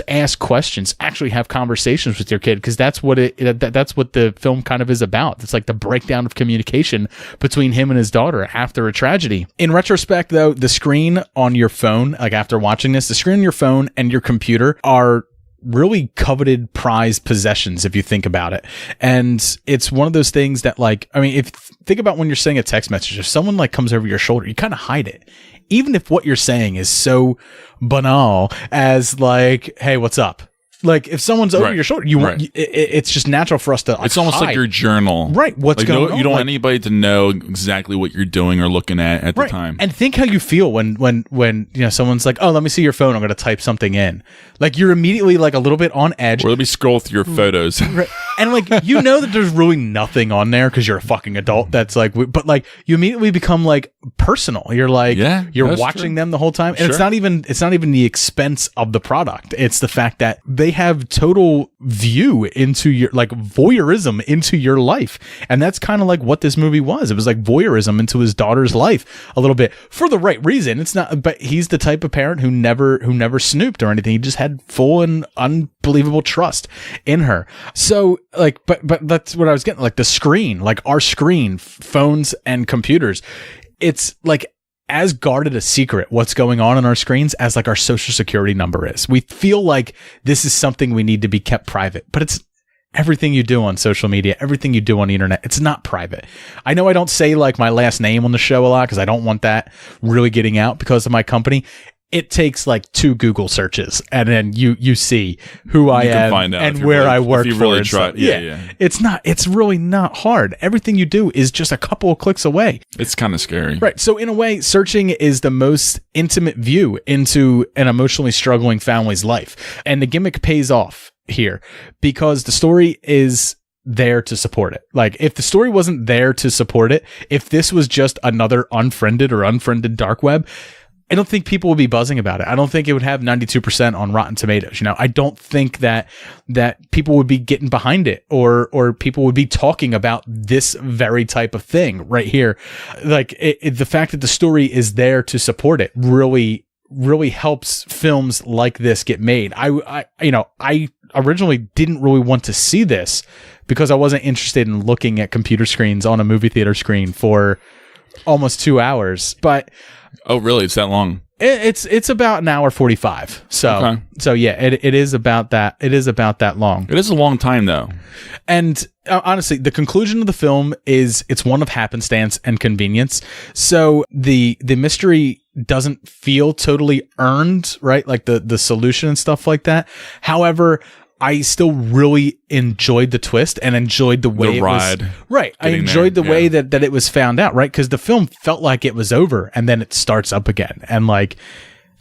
Speaker 3: ask questions. Actually have conversations with your kid, because that's what that's what the film kind of is about. It's the breakdown of communication between him and his daughter after a tragedy. In retrospect, though, the screen on your phone, after watching this, the screen on your phone and your computer are really coveted, prized possessions if you think about it. And it's one of those things that if think about when you're sending a text message, if someone comes over your shoulder, you kind of hide it. Even if what you're saying is so banal as hey, what's up? If someone's over your shoulder, it's just natural for us to
Speaker 4: it's almost
Speaker 3: hide.
Speaker 4: like your journal.
Speaker 3: Right. What's going on?
Speaker 4: You don't want anybody to know exactly what you're doing or looking at the time.
Speaker 3: And think how you feel when someone's oh, let me see your phone, I'm going to type something in. You're immediately a little bit on edge.
Speaker 4: Or let me scroll through your photos.
Speaker 3: Right. And that there's really nothing on there because you're a fucking adult. That's but you immediately become personal. You're you're watching them the whole time. And it's not even the expense of the product. It's the fact that they have total view into your voyeurism into your life. And that's kind of what this movie was. It was voyeurism into his daughter's life a little bit for the right reason. It's not, but he's the type of parent who never snooped or anything. He just had full and unbelievable trust in her. So but that's what I was getting, the screen, our screen, phones and computers. It's as guarded a secret what's going on our screens as our social security number is. We feel this is something we need to be kept private, but it's everything you do on social media, everything you do on the internet. It's not private. I know I don't say my last name on the show a lot because I don't want that really getting out because of my company. it takes like 2 Google searches, and then you see who I am
Speaker 4: find out
Speaker 3: and where I work
Speaker 4: if you
Speaker 3: for.
Speaker 4: really
Speaker 3: and
Speaker 4: try.
Speaker 3: stuff.
Speaker 4: Yeah.
Speaker 3: It's really not hard. Everything you do is just a couple of clicks away.
Speaker 4: It's kind of scary.
Speaker 3: Right. So in a way, searching is the most intimate view into an emotionally struggling family's life. And the gimmick pays off here because the story is there to support it. Like, if the story wasn't there to support it, if this was just another unfriended dark web, I don't think people would be buzzing about it. I don't think it would have 92% on Rotten Tomatoes. I don't think that people would be getting behind it, or people would be talking about this very type of thing right here. Like, the fact that the story is there to support it really helps films like this get made. I originally didn't really want to see this because I wasn't interested in looking at computer screens on a movie theater screen for almost 2 hours, but
Speaker 4: oh, really? It's that long?
Speaker 3: It's about an hour 45. So yeah, it is about that. It is about that long.
Speaker 4: It is a long time though.
Speaker 3: And honestly, the conclusion of the film is it's one of happenstance and convenience. So the mystery doesn't feel totally earned, right? Like the solution and stuff like that. However, I still really enjoyed the twist and enjoyed the way
Speaker 4: the ride.
Speaker 3: It was. Right. I enjoyed the way that it was found out, right? Because the film felt like it was over and then it starts up again. And like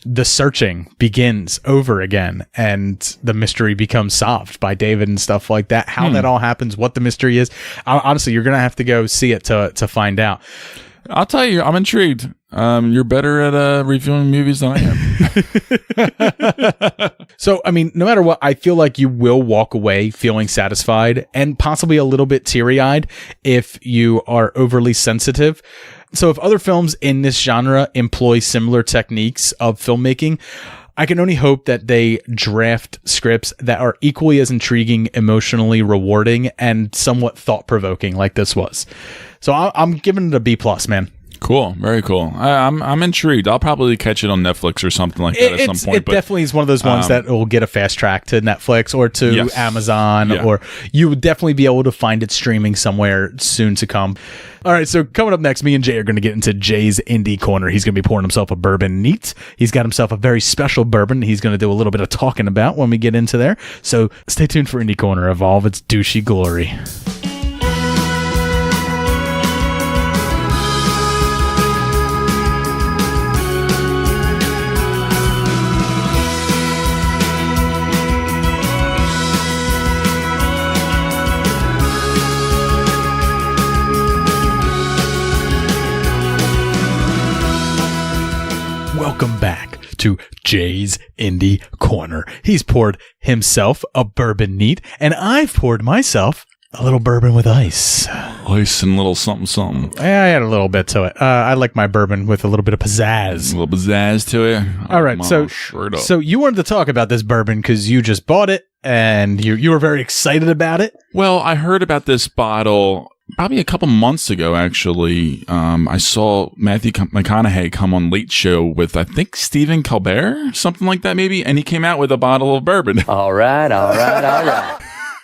Speaker 3: the searching begins over again and the mystery becomes solved by David and stuff like that. How that all happens, what the mystery is. Honestly, you're going to have to go see it to find out.
Speaker 4: I'll tell you, I'm intrigued. You're better at reviewing movies than I am.
Speaker 3: So, I mean, no matter what, I feel like you will walk away feeling satisfied and possibly a little bit teary-eyed if you are overly sensitive. So if other films in this genre employ similar techniques of filmmaking, I can only hope that they draft scripts that are equally as intriguing, emotionally rewarding, and somewhat thought-provoking like this was. So I'm giving it a B+, man.
Speaker 4: Cool, very cool. I'm intrigued. I'll probably catch it on Netflix or something like that at some point.
Speaker 3: It definitely is one of those ones that will get a fast track to Netflix or to Amazon, or you would definitely be able to find it streaming somewhere soon to come. All right, so coming up next, me and Jay are going to get into Jay's Indie Corner. He's going to be pouring himself a bourbon neat. He's got himself a very special bourbon he's going to do a little bit of talking about when we get into there. So stay tuned for Indie Corner. Evolve its douchey glory. Welcome back to Jay's Indie Corner. He's poured himself a bourbon neat, and I've poured myself a little bourbon with ice.
Speaker 4: Ice and a little something, something.
Speaker 3: Yeah, I had a little bit to it. I like my bourbon with a little bit of pizzazz.
Speaker 4: A little pizzazz to it.
Speaker 3: All right, so you wanted to talk about this bourbon because you just bought it, and you were very excited about it.
Speaker 4: Well, I heard about this bottle probably a couple months ago, actually. I saw Matthew McConaughey come on Late Show with, I think, Stephen Colbert, something like that maybe, and he came out with a bottle of bourbon.
Speaker 7: All right.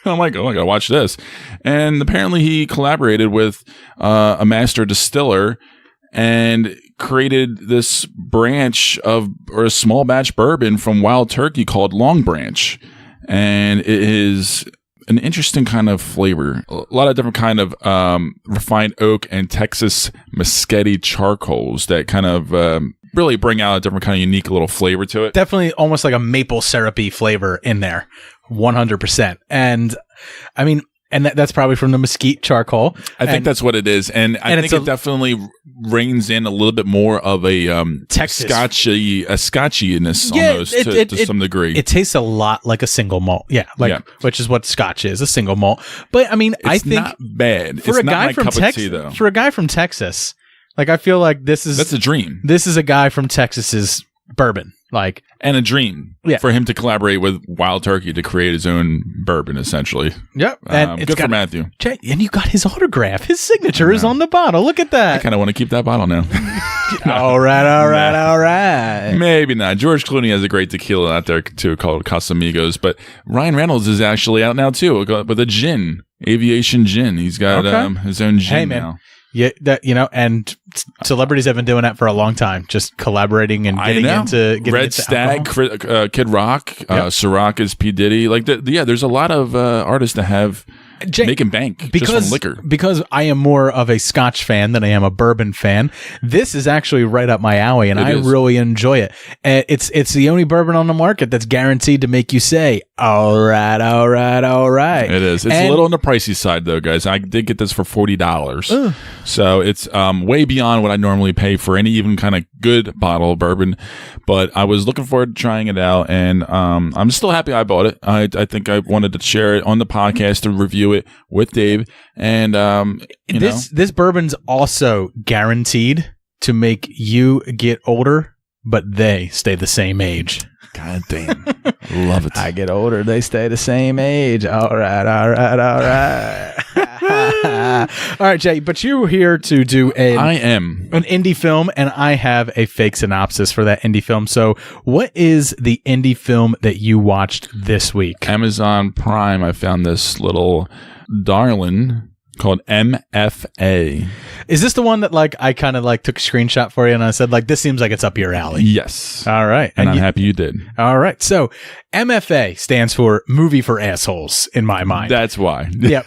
Speaker 4: I'm like, oh, I gotta watch this. And apparently he collaborated with a master distiller and created this branch or a small batch bourbon from Wild Turkey called Longbranch. And it is an interesting kind of flavor. A lot of different kind of refined oak and Texas Mesquite charcoals that kind of really bring out a different kind of unique little flavor to it.
Speaker 3: Definitely almost like a maple syrupy flavor in there. 100%. And I mean, and that's probably from the mesquite charcoal.
Speaker 4: I think that's what it is. And I think it definitely reins in a little bit more of a
Speaker 3: Texas
Speaker 4: scotchiness almost to some degree.
Speaker 3: It tastes a lot like a single malt. Which is what Scotch is, a single malt. But I mean, I think
Speaker 4: not bad.
Speaker 3: For
Speaker 4: it's
Speaker 3: a
Speaker 4: not
Speaker 3: guy
Speaker 4: my
Speaker 3: from
Speaker 4: cup
Speaker 3: Texas,
Speaker 4: of tea, though.
Speaker 3: For a guy from Texas, like I feel like that's
Speaker 4: a dream.
Speaker 3: This is a guy from Texas's bourbon.
Speaker 4: And a dream for him to collaborate with Wild Turkey to create his own bourbon, essentially.
Speaker 3: Yep. And
Speaker 4: good for Matthew.
Speaker 3: And you got his autograph. His signature is on the bottle. Look at that.
Speaker 4: I kind of want to keep that bottle now.
Speaker 3: All right.
Speaker 4: Maybe not. George Clooney has a great tequila out there, too, called Casamigos. But Ryan Reynolds is actually out now, too, with a gin. Aviation gin. He's got his own gin now.
Speaker 3: Yeah, and Celebrities have been doing that for a long time, just collaborating and getting into
Speaker 4: Red Stag, Kid Rock, Ciroc is P. Diddy. Like, there's a lot of artists that have making bank just from liquor.
Speaker 3: Because I am more of a Scotch fan than I am a bourbon fan, this is actually right up my alley, and I really enjoy it. It's the only bourbon on the market that's guaranteed to make you say, all right, all right, all right.
Speaker 4: It is. It's a little on the pricey side, though, guys. I did get this for $40. So it's way beyond what I normally pay for any even kind of good bottle of bourbon. But I was looking forward to trying it out, and I'm still happy I bought it. I think I wanted to share it on the podcast to review it with Dave, and
Speaker 3: this bourbon's also guaranteed to make you get older, but they stay the same age.
Speaker 4: God damn, love it.
Speaker 3: I get older, they stay the same age. All right, all right, all right. All right, Jay, but you're here to do an indie film, and I have a fake synopsis for that indie film. So what is the indie film that you watched this week?
Speaker 4: Amazon Prime, I found this little darling called MFA.
Speaker 3: Is this the one that I kind of took a screenshot for you and I said this seems like it's up your alley?
Speaker 4: Yes.
Speaker 3: All right.
Speaker 4: And I'm happy you did.
Speaker 3: All right. So MFA stands for Movie for Assholes in my mind.
Speaker 4: That's why.
Speaker 3: Yep.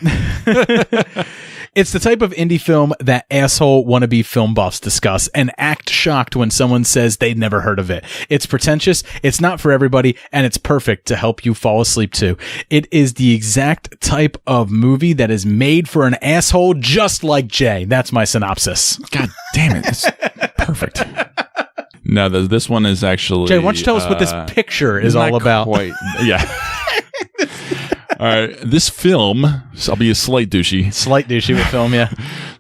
Speaker 3: It's the type of indie film that asshole wannabe film buffs discuss and act shocked when someone says they'd never heard of it. It's pretentious, it's not for everybody, and it's perfect to help you fall asleep to. It is the exact type of movie that is made for an asshole just like Jay. That's my synopsis.
Speaker 4: God damn it. It's perfect. No, this one is actually...
Speaker 3: Jay, why don't you tell us what this picture is all about?
Speaker 4: Yeah. All right, this film, so I'll be a slight douchey
Speaker 3: with film, yeah.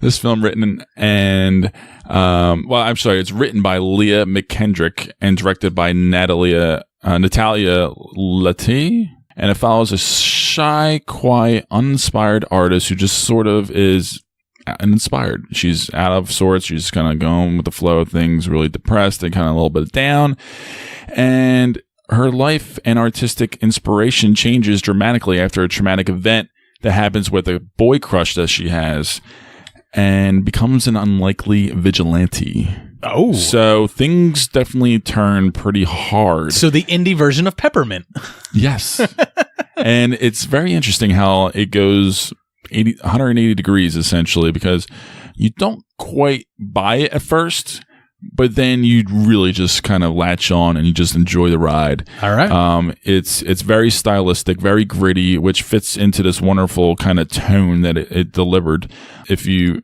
Speaker 4: This film written and, it's written by Leah McKendrick and directed by Natalia Latti, and it follows a shy, quiet, uninspired artist who just sort of is uninspired. She's out of sorts. She's kind of going with the flow of things, really depressed and kind of a little bit down, and her life and artistic inspiration changes dramatically after a traumatic event that happens with a boy crush that she has, and becomes an unlikely vigilante.
Speaker 3: Oh.
Speaker 4: So things definitely turn pretty hard.
Speaker 3: So the indie version of Peppermint.
Speaker 4: Yes. And it's very interesting how it goes 180 degrees, essentially, because you don't quite buy it at first, but then you really just kind of latch on and you just enjoy the ride.
Speaker 3: All right.
Speaker 4: It's very stylistic, very gritty, which fits into this wonderful kind of tone that it delivered. If you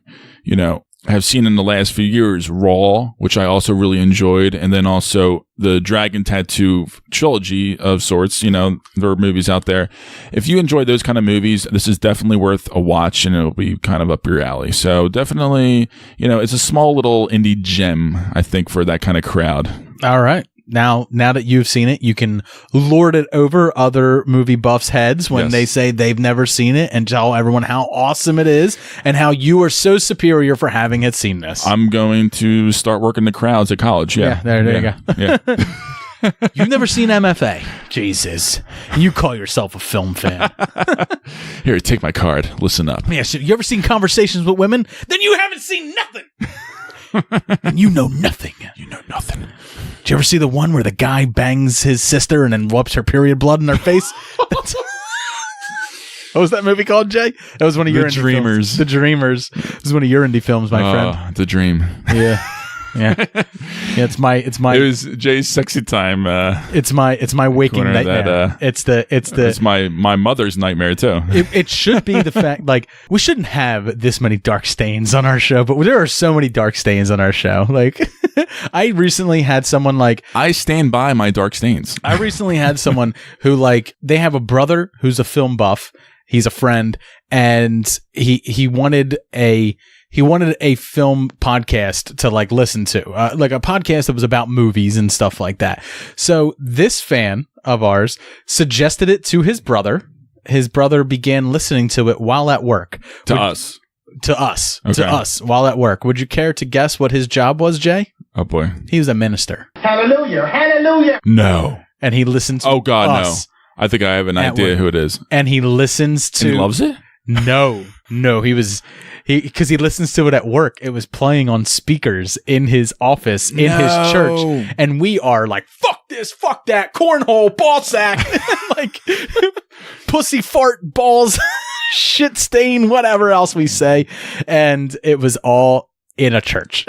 Speaker 4: have seen in the last few years Raw, which I also really enjoyed, and then also the Dragon Tattoo trilogy of sorts. There are movies out there. If you enjoy those kind of movies, this is definitely worth a watch, and it'll be kind of up your alley. So definitely, it's a small little indie gem, I think, for that kind of crowd.
Speaker 3: All right. Now that you've seen it, you can lord it over other movie buffs' heads when they say they've never seen it, and tell everyone how awesome it is and how you are so superior for having seen this.
Speaker 4: I'm going to start working the crowds at college. Yeah,
Speaker 3: there you go.
Speaker 4: Yeah.
Speaker 3: You've never seen MFA? Jesus. You call yourself a film fan.
Speaker 4: Here, take my card. Listen up.
Speaker 3: Yeah, so you ever seen Conversations with Women? Then you haven't seen nothing. And you know nothing.
Speaker 4: You know nothing.
Speaker 3: Did you ever see the one where the guy bangs his sister and then wipes her period blood in her face? What was that movie called, Jay? That was one of your indie
Speaker 4: Dreamers.
Speaker 3: films. The Dreamers. This is one of your indie films, my friend.
Speaker 4: The Dream.
Speaker 3: Yeah. Yeah. It's my
Speaker 4: It was Jay's sexy time.
Speaker 3: It's my waking nightmare. It's
Speaker 4: my mother's nightmare too.
Speaker 3: It should be the fact, we shouldn't have this many dark stains on our show, but there are so many dark stains on our show. I recently had someone
Speaker 4: I stand by my dark stains.
Speaker 3: I recently had someone who they have a brother who's a film buff. He's a friend, and he wanted a film podcast to listen to, a podcast that was about movies and stuff like that. So this fan of ours suggested it to his brother. His brother began listening to it while at work.
Speaker 4: To us
Speaker 3: while at work. Would you care to guess what his job was, Jay?
Speaker 4: Oh boy.
Speaker 3: He was a minister.
Speaker 17: Hallelujah. Hallelujah.
Speaker 4: No.
Speaker 3: And he listens to
Speaker 4: Oh God,
Speaker 3: us
Speaker 4: no. I think I have an idea who it is.
Speaker 3: And he listens to...
Speaker 4: And he loves it?
Speaker 3: No. No, because he listens to it at work. It was playing on speakers in his office, in his church. And we are like, fuck this, fuck that, cornhole, ball sack, like pussy fart, balls, shit stain, whatever else we say. And it was all in a church.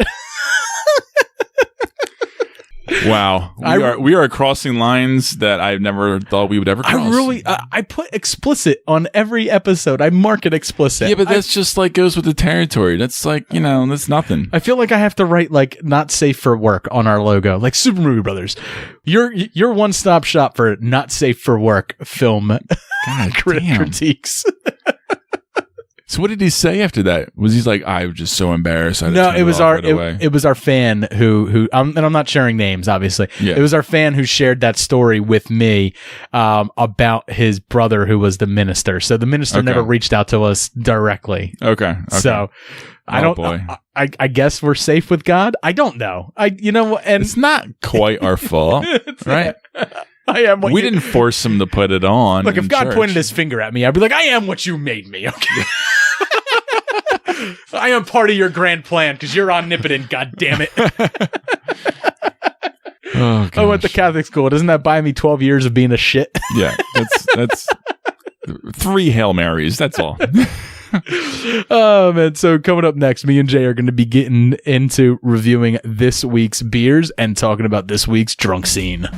Speaker 4: Wow, we are crossing lines that I never thought we would ever cross.
Speaker 3: I put explicit on every episode. I mark it explicit.
Speaker 4: Yeah, but that's just like goes with the territory. That's like, that's nothing.
Speaker 3: I feel like I have to write like not safe for work on our logo, like Super Movie Brothers. You're one stop shop for not safe for work film critiques.
Speaker 4: So what did he say after that? Was he like, I was just so embarrassed?
Speaker 3: No, it was it was our fan who and I'm not sharing names, obviously.
Speaker 4: Yeah.
Speaker 3: It was our fan who shared that story with me about his brother who was the minister. So the minister never reached out to us directly.
Speaker 4: Okay.
Speaker 3: So I guess we're safe with God. I don't know. And
Speaker 4: it's not quite our fault, right?
Speaker 3: I am.
Speaker 4: We didn't force him to put it on.
Speaker 3: Look, if God pointed his finger at me, I'd be like, I am what you made me. Okay. I am part of your grand plan because you're omnipotent. God damn it. I went to Catholic school. Doesn't that buy me 12 years of being a shit?
Speaker 4: Yeah, that's 3 Hail Marys. That's all.
Speaker 3: Oh man, so coming up next, me and Jay are going to be getting into reviewing this week's beers and talking about this week's drunk scene.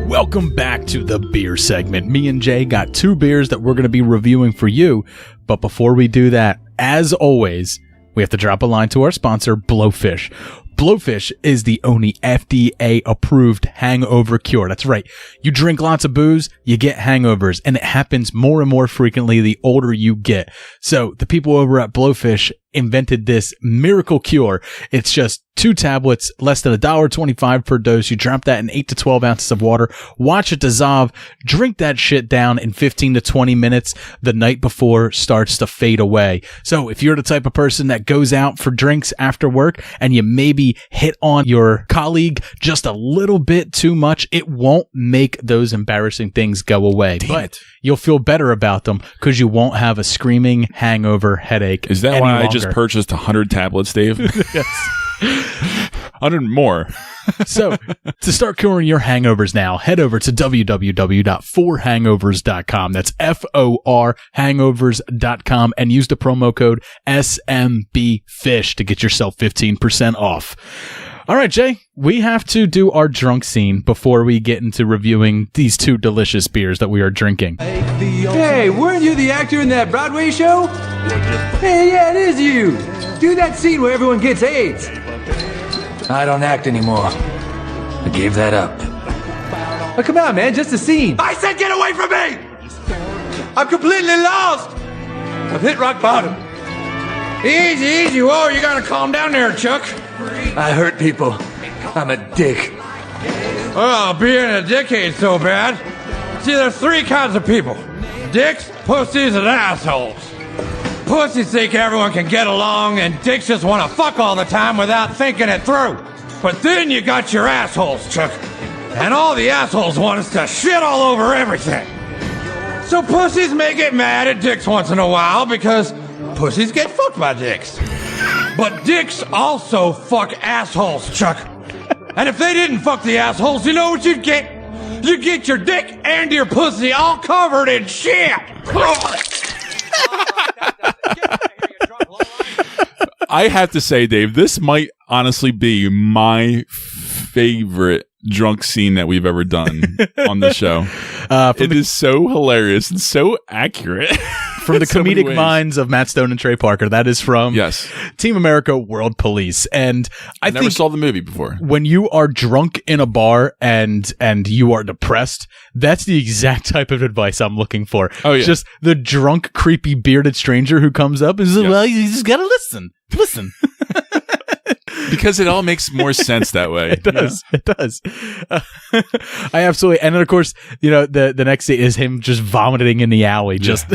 Speaker 3: Welcome back to the beer segment. Me and Jay got 2 beers that we're going to be reviewing for you. But before we do that, as always, we have to drop a line to our sponsor, Blowfish. Blowfish is the only FDA-approved hangover cure. That's right. You drink lots of booze, you get hangovers, and it happens more and more frequently the older you get. So the people over at Blowfish invented this miracle cure. It's just 2 tablets, less than $1.25 per dose. You drop that in 8 to 12 ounces of water, watch it dissolve, drink that shit down in 15 to 20 minutes. The night before starts to fade away. So if you're the type of person that goes out for drinks after work and you maybe hit on your colleague just a little bit too much, it won't make those embarrassing things go away. But you'll feel better about them because you won't have a screaming hangover headache.
Speaker 4: Is that why I just purchased 100 tablets, Dave?
Speaker 3: Yes.
Speaker 4: 100 more.
Speaker 3: So, to start curing your hangovers now, head over to www.forhangovers.com. That's FOR hangovers.com and use the promo code SMBFISH to get yourself 15% off. All right, Jay, we have to do our drunk scene before we get into reviewing these 2 delicious beers that we are drinking.
Speaker 1: Hey, weren't you the actor in that Broadway show? Hey, yeah, it is you. Do that scene where everyone gets AIDS. I don't act anymore. I gave that up. Oh, come on, man, just a scene. I said get away from me! I'm completely lost. I've hit rock bottom. Easy, whoa, you gotta calm down there, Chuck. I hurt people. I'm a dick. Well, being a dick ain't so bad. See, there's 3 kinds of people. Dicks, pussies, and assholes. Pussies think everyone can get along, and dicks just want to fuck all the time without thinking it through. But then you got your assholes, Chuck. And all the assholes want is to shit all over everything. So pussies may get mad at dicks once in a while because pussies get fucked by dicks. But dicks also fuck assholes, Chuck. And if they didn't fuck the assholes, you know what you'd get? You'd get your dick and your pussy all covered in shit.
Speaker 4: I have to say, Dave, this might honestly be my favorite drunk scene that we've ever done on the show. It is so hilarious and so accurate.
Speaker 3: From the comedic minds of Matt Stone and Trey Parker. That is from Team America World Police. And I
Speaker 4: never saw the movie before.
Speaker 3: When you are drunk in a bar and you are depressed, that's the exact type of advice I'm looking for.
Speaker 4: Oh, yeah.
Speaker 3: Just the drunk, creepy, bearded stranger who comes up and says, well, you just gotta listen.
Speaker 4: Because it all makes more sense that way.
Speaker 3: It does. It does. I absolutely. And then, of course, the next scene is him just vomiting in the alley, just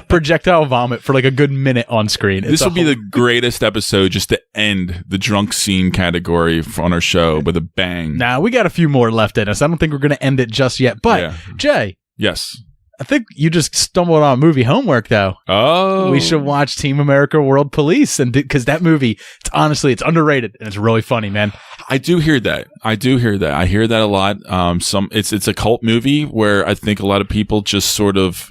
Speaker 3: projectile vomit for like a good minute on screen.
Speaker 4: This will be the greatest episode just to end the drunk scene category on our show with a bang.
Speaker 3: Nah, we got a few more left in us. I don't think we're going to end it just yet. But, Jay.
Speaker 4: Yes.
Speaker 3: I think you just stumbled on movie homework, though.
Speaker 4: Oh.
Speaker 3: We should watch Team America World Police, and because that movie, it's underrated and it's really funny, man.
Speaker 4: I do hear that. I hear that a lot. It's a cult movie where I think a lot of people just sort of,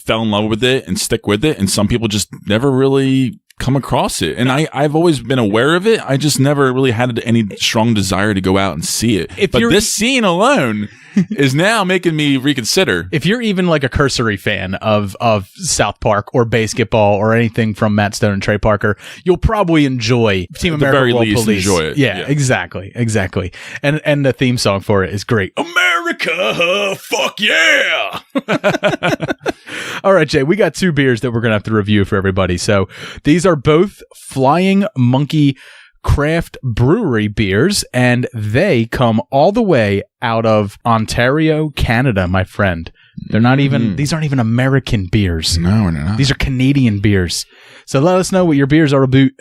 Speaker 4: fell in love with it and stick with it, and some people just never really come across it. And I've always been aware of it. I just never really had any strong desire to go out and see it. But this scene alone is now making me reconsider.
Speaker 3: If you're even like a cursory fan of South Park or basketball or anything from Matt Stone and Trey Parker, you'll probably enjoy Team America World Police.
Speaker 4: Enjoy it.
Speaker 3: Yeah, exactly. And the theme song for it is great. America, fuck yeah! All right, Jay, we got 2 beers that we're going to have to review for everybody. So these are both Flying Monkey Craft Brewery beers, and they come all the way out of Ontario, Canada, my friend. They're not even, these aren't even American beers.
Speaker 4: No, they're not.
Speaker 3: These are Canadian beers. So let us know what your beers are about.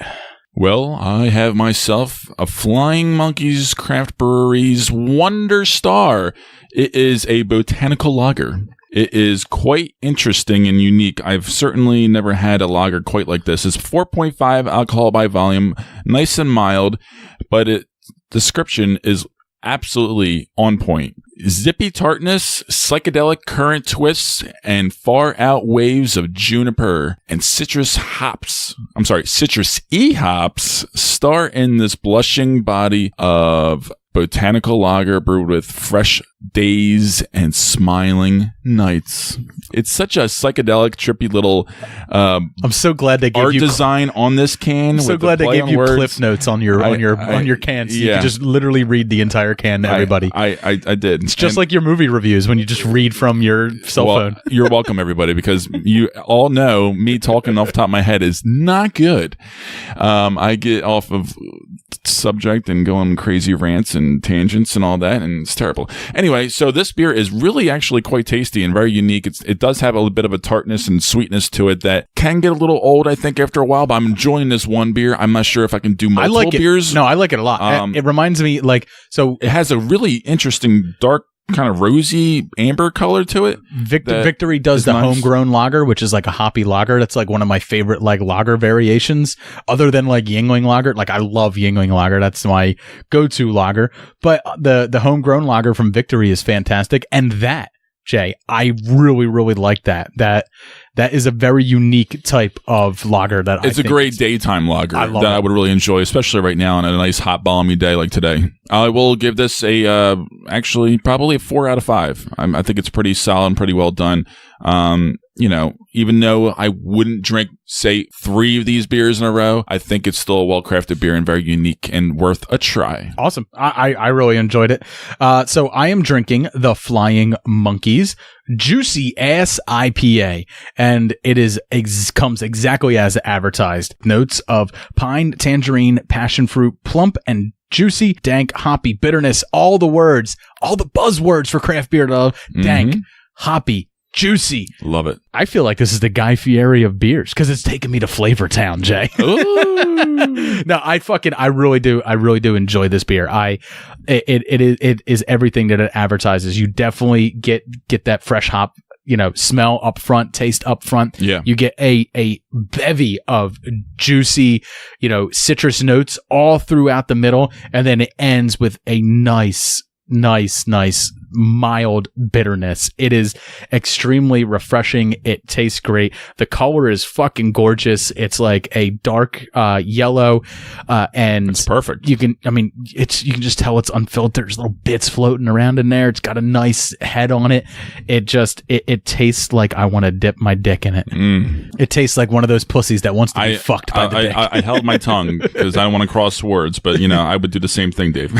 Speaker 4: Well, I have myself a Flying Monkeys Craft Brewery's Wonder Star. It is a botanical lager. It is quite interesting and unique. I've certainly never had a lager quite like this. It's 4.5 alcohol by volume, nice and mild, but its description is absolutely on point. Zippy tartness, psychedelic current twists, and far out waves of juniper and citrus E hops start in this blushing body of botanical lager brewed with fresh days and smiling nights. It's such a psychedelic, trippy little
Speaker 3: I'm so glad they gave
Speaker 4: art
Speaker 3: you
Speaker 4: design on this can.
Speaker 3: I'm so glad they gave you cliff notes on your can, so you can just literally read the entire can to everybody.
Speaker 4: I did.
Speaker 3: It's just like your movie reviews when you just read from your cell phone.
Speaker 4: You're welcome, everybody, because you all know me talking off the top of my head is not good. I get off of subject and go on crazy rants and tangents and all that, and it's terrible. Anyway, so this beer is really actually quite tasty and very unique. It does have a bit of a tartness and sweetness to it that can get a little old, I think, after a while, but I'm enjoying this one beer. I'm not sure if I can do multiple beers.
Speaker 3: No, I like it a lot. It reminds me, so
Speaker 4: it has a really interesting dark kind of rosy amber color to it.
Speaker 3: Victory does the homegrown lager, which is like a hoppy lager. That's like one of my favorite like lager variations, other than like Yingling lager. Like I love Yingling lager. That's my go-to lager. But the homegrown lager from Victory is fantastic. And that, Jay, I really, really like that. That is a very unique type of lager that
Speaker 4: it's a great daytime lager that I would really enjoy, especially right now on a nice hot balmy day like today. I will give this actually probably a 4 out of 5. I think it's pretty solid and pretty well done. Even though I wouldn't drink, say, 3 of these beers in a row, I think it's still a well-crafted beer and very unique and worth a try.
Speaker 3: Awesome. I really enjoyed it. So I am drinking the Flying Monkeys Juicy Ass IPA, and it comes exactly as advertised. Notes of pine, tangerine, passion fruit, plump and juicy, dank, hoppy, bitterness, all the buzzwords for craft beer love. Dank, hoppy, juicy.
Speaker 4: Love it.
Speaker 3: I feel like this is the Guy Fieri of beers because it's taking me to Flavor Town, Jay. No, I really do enjoy this beer. It is everything that it advertises. You definitely get that fresh hop, smell up front, taste up front.
Speaker 4: Yeah.
Speaker 3: You get a bevy of juicy, citrus notes all throughout the middle, and then it ends with a nice mild bitterness. It is extremely refreshing. It tastes great. The color is fucking gorgeous. It's like a dark yellow, and
Speaker 4: it's perfect.
Speaker 3: You can just tell it's unfiltered. There's little bits floating around in there. It's got a nice head on it. It tastes like I want to dip my dick in it. It tastes like one of those pussies that wants to be fucked by the dick.
Speaker 4: I held my tongue because I don't want to cross words, but I would do the same thing, Dave.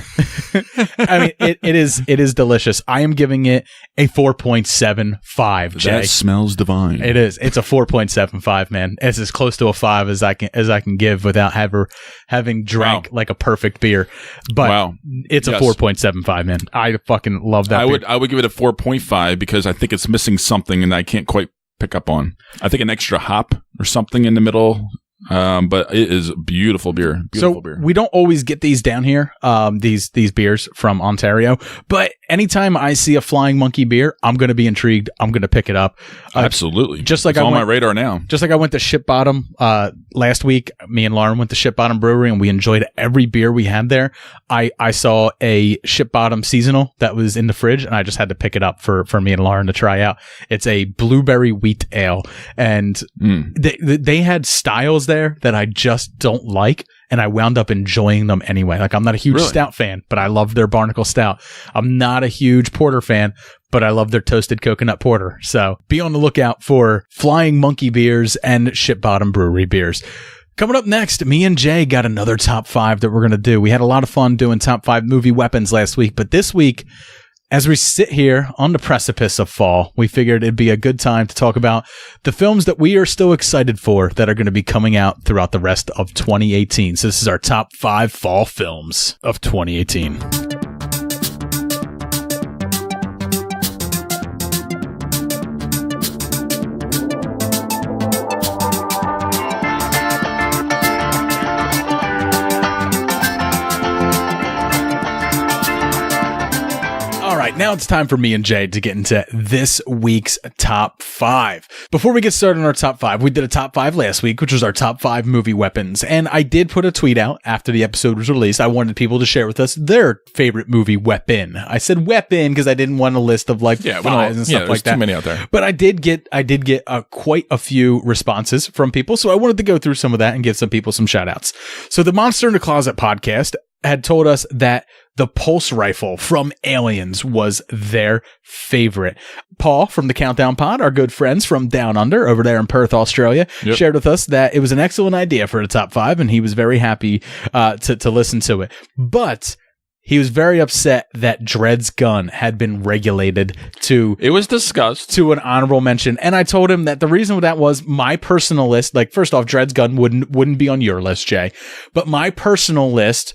Speaker 3: I mean, it is delicious. I am giving it a 4.75. Jay.
Speaker 4: That smells divine.
Speaker 3: It is. It's a 4.75, man. It's as close to a 5 as I can give without having drank like a perfect beer. But it's a 4.75, man. I fucking love that.
Speaker 4: I would give it a 4.5 because I think it's missing something and I can't quite pick up on. I think an extra hop or something in the middle. But it is a beautiful beer. Beer.
Speaker 3: We don't always get these down here, these beers from Ontario, but anytime I see a Flying Monkey beer, I'm going to be intrigued. I'm going to pick it up.
Speaker 4: Absolutely.
Speaker 3: Just like
Speaker 4: it's on my radar now.
Speaker 3: Just like I went to Ship Bottom last week. Me and Lauren went to Ship Bottom Brewery and we enjoyed every beer we had there. I saw a Ship Bottom seasonal that was in the fridge and I just had to pick it up for me and Lauren to try out. It's a blueberry wheat ale and they had styles there that I just don't like, and I wound up enjoying them anyway. Like, I'm not a huge stout fan, but I love their Barnacle Stout. I'm not a huge porter fan, but I love their toasted coconut porter. So be on the lookout for Flying Monkey beers and Ship Bottom Brewery beers. Coming up next, me and Jay got another top 5 that we're going to do. We had a lot of fun doing top 5 movie weapons last week, but this week, as we sit here on the precipice of fall, we figured it'd be a good time to talk about the films that we are still excited for that are going to be coming out throughout the rest of 2018. So this is our top 5 fall films of 2018. Now it's time for me and Jay to get into this week's top 5. Before we get started on our top 5, we did a top 5 last week, which was our top 5 movie weapons. And I did put a tweet out after the episode was released. I wanted people to share with us their favorite movie weapon. I said weapon because I didn't want a list of like fives and stuff like that.
Speaker 4: Too many out there.
Speaker 3: But I did get quite a few responses from people. So I wanted to go through some of that and give some people some shout outs. So the Monster in the Closet podcast had told us that the pulse rifle from Aliens was their favorite. Paul from the Countdown Pod, our good friends from Down Under over there in Perth, Australia, shared with us that it was an excellent idea for the top 5, and he was very happy to listen to it. But he was very upset that Dred's gun had been regulated to...
Speaker 4: It was discussed.
Speaker 3: ...to an honorable mention. And I told him that the reason that was my personal list, like, first off, Dred's gun wouldn't be on your list, Jay. But my personal list...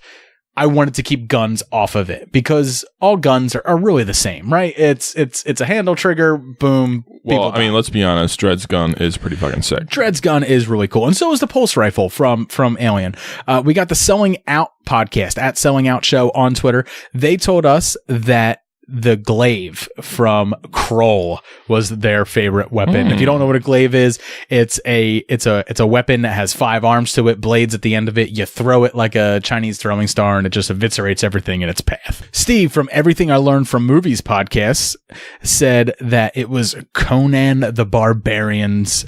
Speaker 3: I wanted to keep guns off of it because all guns are really the same, right? It's a handle trigger, boom.
Speaker 4: Well, I mean, let's be honest. Dred's gun is pretty fucking sick.
Speaker 3: Dred's gun is really cool, and so is the pulse rifle from Alien. We got the Selling Out podcast at Selling Out Show on Twitter. They told us that the glaive from Kroll was their favorite weapon. If you don't know what a glaive is, it's a weapon that has 5 arms to it, blades at the end of it. You throw it like a Chinese throwing star and it just eviscerates everything in its path. Steve from Everything I Learned from Movies podcast said that it was Conan the Barbarian's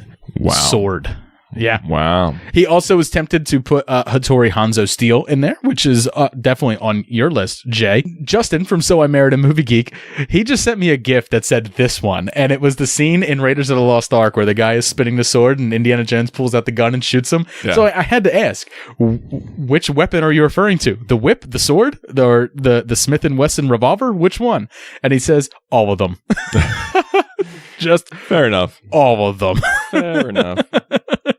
Speaker 3: sword. Yeah.
Speaker 4: Wow.
Speaker 3: He also was tempted to put Hattori Hanzo Steel in there, which is definitely on your list, Jay. Justin from So I Married a Movie Geek, he just sent me a GIF that said this one, and it was the scene in Raiders of the Lost Ark where the guy is spinning the sword and Indiana Jones pulls out the gun and shoots him. Yeah. So I had to ask, which weapon are you referring to? The whip, the sword, or the Smith & Wesson revolver? Which one? And he says, all of them. Just
Speaker 4: fair enough.
Speaker 3: All of them.
Speaker 4: Fair enough.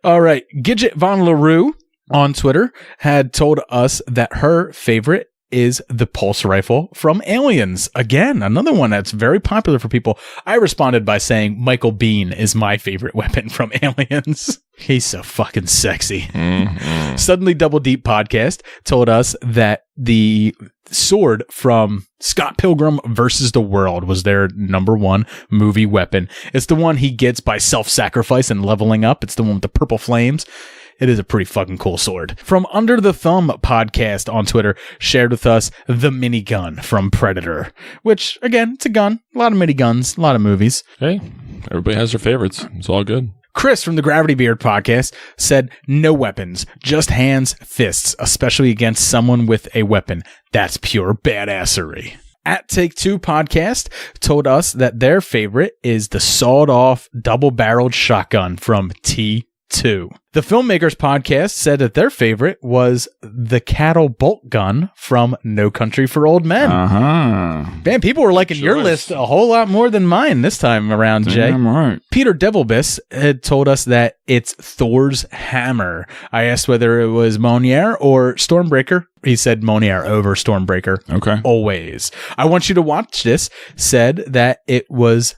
Speaker 3: All right. Gidget Von LaRue on Twitter had told us that her favorite is the pulse rifle from Aliens. Again, another one that's very popular for people. I responded by saying Michael Biehn is my favorite weapon from Aliens. He's so fucking sexy. Mm-hmm. Suddenly Double Deep podcast told us that the sword from Scott Pilgrim versus the World was their number 1 movie weapon. It's the one he gets by self-sacrifice and leveling up. It's the one with the purple flames. It is a pretty fucking cool sword. From Under the Thumb podcast on Twitter shared with us the minigun from Predator, which, again, it's a gun. A lot of miniguns, a lot of movies.
Speaker 4: Hey, everybody has their favorites. It's all good.
Speaker 3: Chris from the Gravity Beard podcast said, no weapons, just hands, fists, especially against someone with a weapon. That's pure badassery. At Take Two podcast told us that their favorite is the sawed-off double-barreled shotgun from T2. 2. The Filmmakers Podcast said that their favorite was the cattle bolt gun from No Country for Old Men. Man, people were liking your list a whole lot more than mine this time around, Jay.
Speaker 4: Damn right.
Speaker 3: Peter Devilbiss had told us that it's Thor's hammer. I asked whether it was Monier or Stormbreaker. He said Monier over Stormbreaker.
Speaker 4: Okay.
Speaker 3: Always. I Want You to Watch This said that it was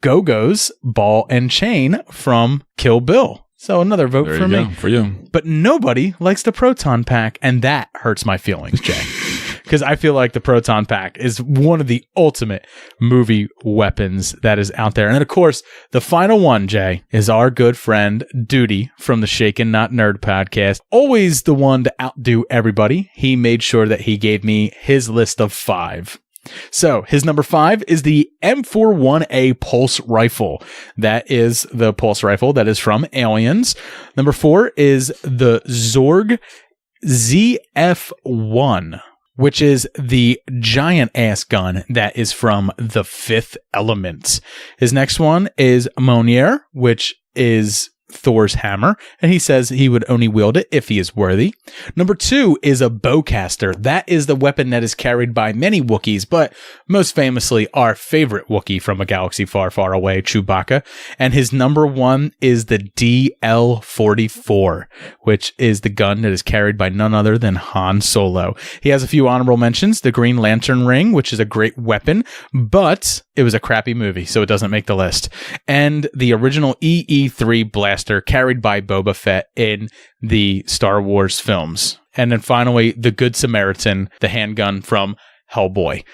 Speaker 3: Go-Go's Ball and Chain from Kill Bill. So another vote
Speaker 4: There
Speaker 3: for
Speaker 4: you
Speaker 3: me.
Speaker 4: go, for you.
Speaker 3: But nobody likes the Proton Pack, and that hurts my feelings, Jay. Because I feel like the Proton Pack is one of the ultimate movie weapons that is out there. And then, of course, the final one, Jay, is our good friend Duty from the Shaken Not Nerd podcast. Always the one to outdo everybody. He made sure that he gave me his list of 5. So his number 5 is the M41A Pulse Rifle. That is the pulse rifle that is from Aliens. Number 4 is the Zorg ZF1, which is the giant ass gun that is from The Fifth Element. His next one is Monier, which is Thor's hammer, and he says he would only wield it if he is worthy. Number 2 is a bowcaster. That is the weapon that is carried by many Wookiees, but most famously our favorite Wookiee from a galaxy far, far away, Chewbacca. And his number 1 is the DL-44, which is the gun that is carried by none other than Han Solo. He has a few honorable mentions. The Green Lantern ring, which is a great weapon, but it was a crappy movie, so it doesn't make the list. And the original EE-3 blaster carried by Boba Fett in the Star Wars films. And then finally, the Good Samaritan, the handgun from Hellboy.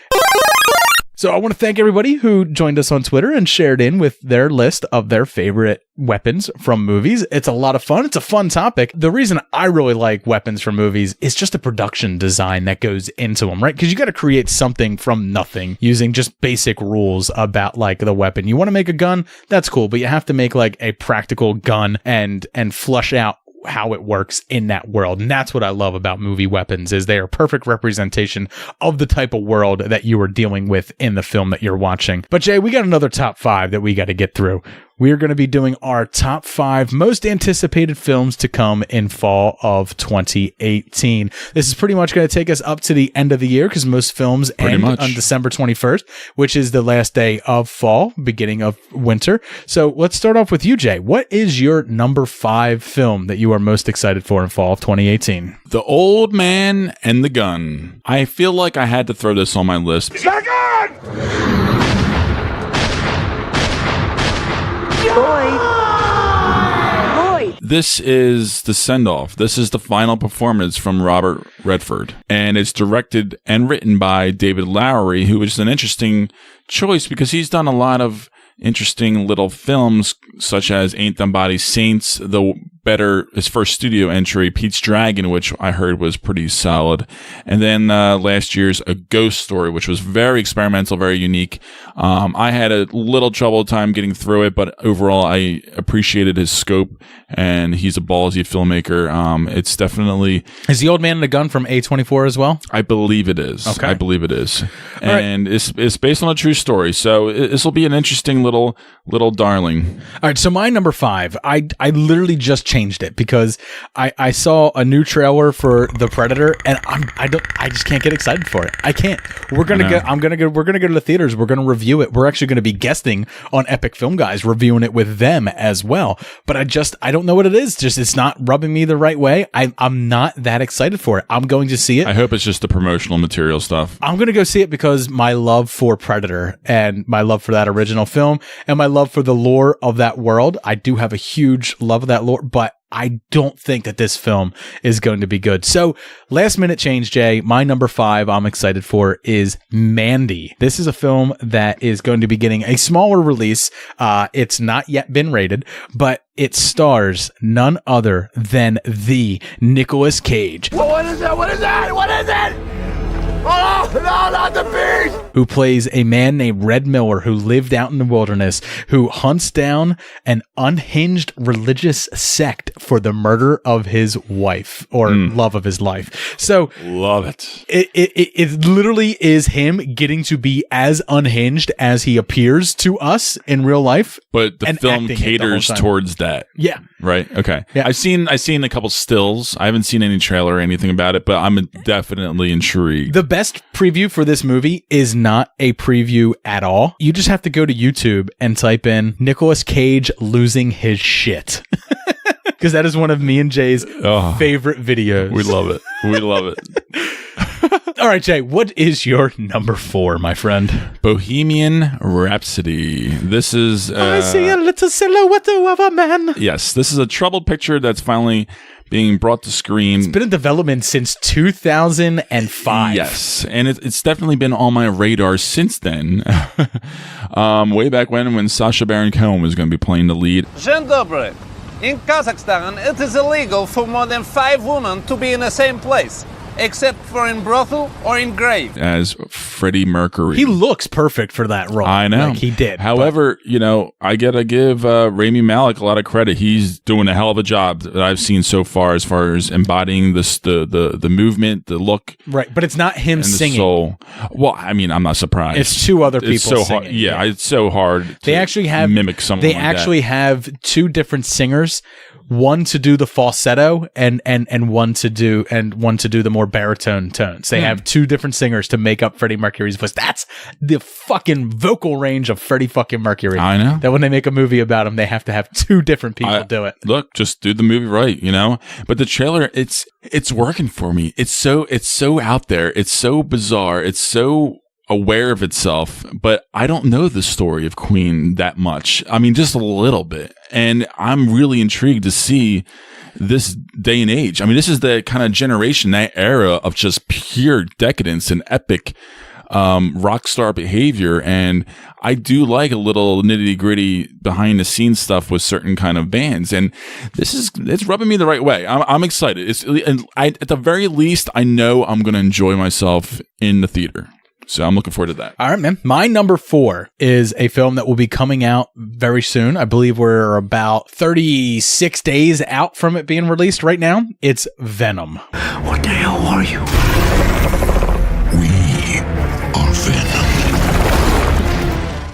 Speaker 3: So I want to thank everybody who joined us on Twitter and shared in with their list of their favorite weapons from movies. It's a lot of fun. It's a fun topic. The reason I really like weapons from movies is just the production design that goes into them, right? Because you got to create something from nothing using just basic rules about like the weapon. You want to make a gun? That's cool, but you have to make like a practical gun and flush out how it works in that world. And that's what I love about movie weapons, is they are perfect representation of the type of world that you are dealing with in the film that you're watching. But Jay, we got another top 5 that we got to get through. We are going to be doing our top 5 most anticipated films to come in fall of 2018. This is pretty much going to take us up to the end of the year because most films end on December 21st, which is the last day of fall, beginning of winter. So let's start off with you, Jay. What is your number 5 film that you are most excited for in fall of 2018?
Speaker 4: The Old Man and the Gun. I feel like I had to throw this on my list. This is the send-off. This is the final performance from Robert Redford. And it's directed and written by David Lowery, who is an interesting choice because he's done a lot of interesting little films, such as Ain't Them Bodies Saints, his first studio entry, Pete's Dragon, which I heard was pretty solid. And then last year's A Ghost Story, which was very experimental, very unique. I had a little trouble time getting through it, but overall I appreciated his scope, and he's a ballsy filmmaker. It's definitely...
Speaker 3: Is The Old Man and the Gun from A24 as well?
Speaker 4: I believe it is.
Speaker 3: Okay.
Speaker 4: I believe it is. And it's based on a true story, so this will be an interesting little darling.
Speaker 3: All right, so my number 5, I literally just changed it because I saw a new trailer for The Predator, and I just can't get excited for it. I can't. We're gonna go to the theaters. We're gonna review it. We're actually gonna be guesting on Epic Film Guys, reviewing it with them as well. But I don't know what it is. Just it's not rubbing me the right way. I'm not that excited for it. I'm going to see it.
Speaker 4: I hope it's just the promotional material stuff.
Speaker 3: I'm gonna go see it because my love for Predator and my love for that original film and my love for the lore of that world. I do have a huge love of that lore, but I don't think that this film is going to be good. So last minute change, Jay. My number 5 I'm excited for is Mandy. This is a film that is going to be getting a smaller release. It's not yet been rated, but it stars none other than the Nicolas Cage.
Speaker 6: What is it? What is that? What is it? Oh, no, not the beast!
Speaker 3: Who plays a man named Red Miller who lived out in the wilderness, who hunts down an unhinged religious sect for the murder of his wife or love of his life. So
Speaker 4: love it.
Speaker 3: It literally is him getting to be as unhinged as he appears to us in real life.
Speaker 4: But the film caters towards that.
Speaker 3: Yeah.
Speaker 4: Right. Okay.
Speaker 3: Yeah.
Speaker 4: I've seen a couple stills. I haven't seen any trailer or anything about it, but I'm definitely intrigued.
Speaker 3: The best preview for this movie is not a preview at all. You just have to go to YouTube and type in Nicolas Cage losing his shit. Because that is one of me and Jay's favorite videos.
Speaker 4: We love it. We love it.
Speaker 3: All right, Jay, what is your number 4, my friend?
Speaker 4: Bohemian Rhapsody. This is...
Speaker 3: I see a little silhouette of a man.
Speaker 4: Yes, this is a troubled picture that's finally being brought to screen.
Speaker 3: It's been in development since 2005.
Speaker 4: Yes, and it's definitely been on my radar since then. Way back when Sacha Baron Cohen was going to be playing the lead.
Speaker 2: Dzień dobry. In Kazakhstan, it is illegal for more than 5 women to be in the same place, except for in brothel or in grave.
Speaker 4: As Freddie Mercury.
Speaker 3: He looks perfect for that role.
Speaker 4: I know.
Speaker 3: Like he did.
Speaker 4: However, I got to give Rami Malek a lot of credit. He's doing a hell of a job that I've seen so far as embodying this the movement, the look.
Speaker 3: Right, but it's not him singing.
Speaker 4: The soul. Well, I mean, I'm not surprised.
Speaker 3: It's 2 other people
Speaker 4: it's so
Speaker 3: singing.
Speaker 4: Hard. Yeah, it's so hard
Speaker 3: they actually have
Speaker 4: mimic someone
Speaker 3: They
Speaker 4: like
Speaker 3: actually
Speaker 4: that.
Speaker 3: have 2 different singers. One to do the falsetto and one to do the more baritone tones. They have 2 different singers to make up Freddie Mercury's voice. That's the fucking vocal range of Freddie fucking Mercury.
Speaker 4: I know.
Speaker 3: That when they make a movie about him, they have to have 2 different people do it.
Speaker 4: Look, just do the movie right, But the trailer, it's working for me. It's so out there. It's so bizarre. It's so aware of itself, but I don't know the story of Queen that much. I mean, just a little bit. And I'm really intrigued to see this day and age. I mean, this is the kind of generation, that era of just pure decadence and epic rock star behavior. And I do like a little nitty gritty behind the scenes stuff with certain kind of bands. And it's rubbing me the right way. I'm excited. At the very least, I know I'm going to enjoy myself in the theater. So I'm looking forward to that.
Speaker 3: All right, man. My number 4 is a film that will be coming out very soon. I believe we're about 36 days out from it being released right now. It's Venom.
Speaker 10: What the hell are you? We are Venom.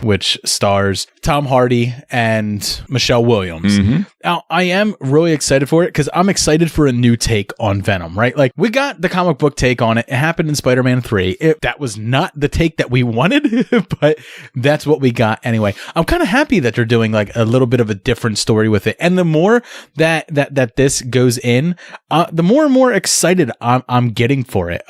Speaker 3: Which stars Tom Hardy and Michelle Williams.
Speaker 4: Mm-hmm.
Speaker 3: Now, I am really excited for it because I'm excited for a new take on Venom, right? Like, we got the comic book take on it. It happened in Spider-Man 3. That was not the take that we wanted, but that's what we got anyway. I'm kind of happy that they're doing like a little bit of a different story with it. And the more that this goes in, the more and more excited I'm getting for it.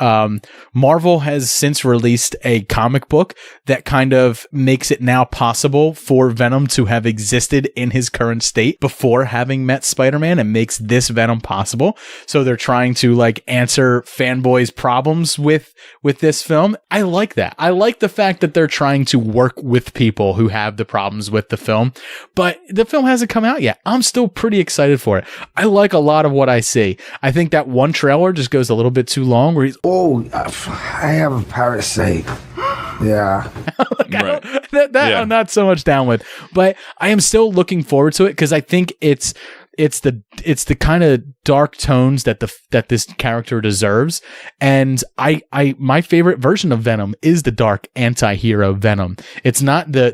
Speaker 3: Marvel has since released a comic book that kind of makes it now possible for Venom to have existed in his current state before having met Spider-Man, and makes this Venom possible. So they're trying to like answer fanboys' problems with this film. I like that. I like the fact that they're trying to work with people who have the problems with the film, but the film hasn't come out yet. I'm still pretty excited for it. I like a lot of what I see. I think that one trailer just goes a little bit too long where he's,
Speaker 6: I have a parasite. Yeah.
Speaker 4: Right.
Speaker 3: I'm not so much down with, but I am still looking forward to it because I think it's the kind of dark tones that this character deserves. And my favorite version of Venom is the dark anti-hero Venom. It's not the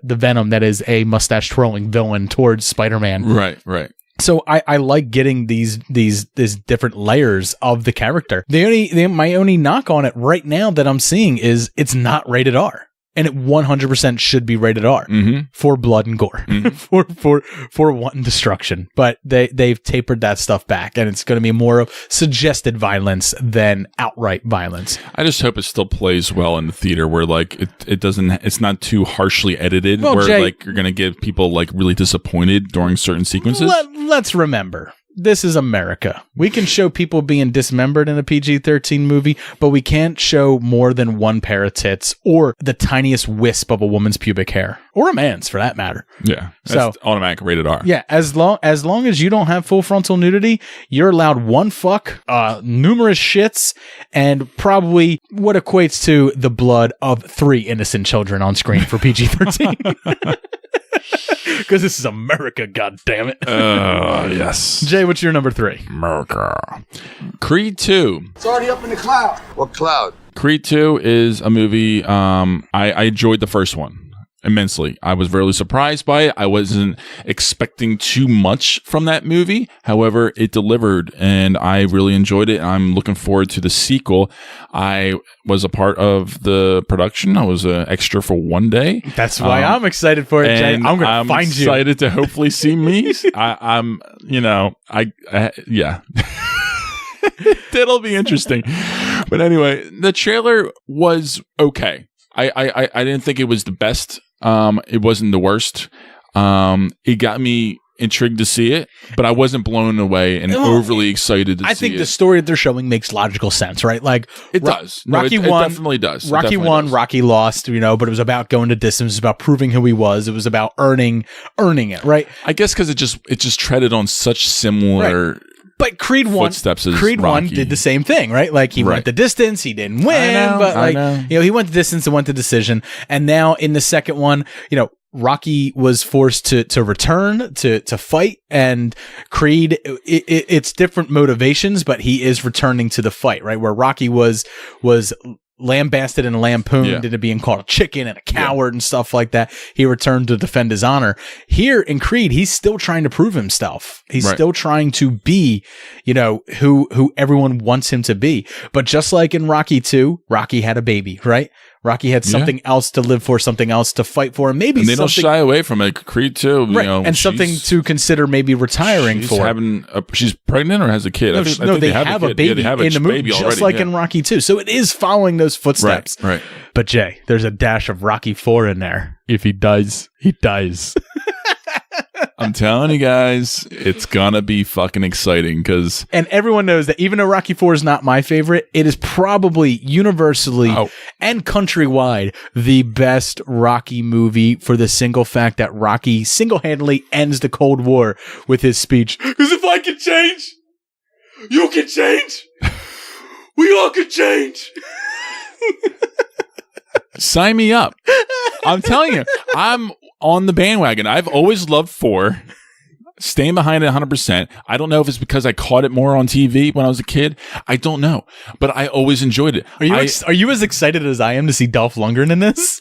Speaker 3: Venom that is a mustache twirling villain towards Spider-Man.
Speaker 4: Right.
Speaker 3: So I like getting these different layers of the character. My only knock on it right now that I'm seeing is it's not rated R. And it 100% should be rated R for blood and gore, for wanton destruction. But they've tapered that stuff back, and it's going to be more of suggested violence than outright violence.
Speaker 4: I just hope it still plays well in the theater, where like it's not too harshly edited, where Jay, like you're going to get people like really disappointed during certain sequences.
Speaker 3: Let's remember. this is America. We can show people being dismembered in a PG-13 movie, but we can't show more than one pair of tits or the tiniest wisp of a woman's pubic hair, or a man's for that matter.
Speaker 4: Yeah, that's automatic rated R.
Speaker 3: Yeah, as long as you don't have full frontal nudity, you're allowed one fuck, numerous shits, and probably what equates to the blood of 3 innocent children on screen for PG-13. Because this is America, goddammit.
Speaker 4: Yes.
Speaker 3: Jay, what's your number 3?
Speaker 4: America. Creed 2.
Speaker 6: It's already up in the cloud.
Speaker 14: What cloud?
Speaker 4: Creed 2 is a movie, I enjoyed the first one immensely. I was really surprised by it. I wasn't expecting too much from that movie. However, it delivered, and I really enjoyed it. I'm looking forward to the sequel. I was a part of the production. I was an extra for one day.
Speaker 3: That's why I'm excited for it, Jay. I'm going to find you.
Speaker 4: I'm excited to hopefully see me. Yeah. It'll be interesting. But anyway, the trailer was okay. I didn't think it was the best. It wasn't the worst. It got me intrigued to see it, but I wasn't blown away and overly excited to see it.
Speaker 3: I think the story that they're showing makes logical sense, right? Like
Speaker 4: it does.
Speaker 3: Rocky
Speaker 4: it
Speaker 3: won.
Speaker 4: Definitely does.
Speaker 3: Rocky won. Rocky lost. But it was about going to distance. It was about proving who he was. It was about earning it, right?
Speaker 4: I guess because it just treaded on such similar.
Speaker 3: Right. But Creed 1 did the same thing, right? Like he went the distance, he didn't win, he went the distance and went the decision. And now in the second one, Rocky was forced to return to fight, and Creed it's different motivations, but he is returning to the fight, right? Where Rocky was lambasted and lampooned into being called a chicken and a coward and stuff like that. He returned to defend his honor. Here in Creed, he's still trying to prove himself. He's still trying to be, who everyone wants him to be. But just like in Rocky 2, Rocky had a baby, right? Rocky had something else to live for, something else to fight for, and maybe
Speaker 4: they don't shy away from it. Creed 2,
Speaker 3: right? And something to consider maybe retiring for.
Speaker 4: She's pregnant or has a kid?
Speaker 3: No, I think they have a baby in the movie, just like in Rocky 2. So it is following those footsteps.
Speaker 4: Right.
Speaker 3: But Jay, there's a dash of Rocky 4 in there. If he dies, he dies.
Speaker 4: I'm telling you guys, it's gonna be fucking exciting
Speaker 3: and everyone knows that even though Rocky 4 is not my favorite, it is probably universally and countrywide the best Rocky movie for the single fact that Rocky single-handedly ends the Cold War with his speech. Because if I can change, you can change. We all can change.
Speaker 4: Sign me up. I'm telling you, I'm on the bandwagon. I've always loved 4. Staying behind it 100%. I don't know if it's because I caught it more on TV when I was a kid. I don't know. But I always enjoyed it.
Speaker 3: Are you as excited as I am to see Dolph Lundgren in this?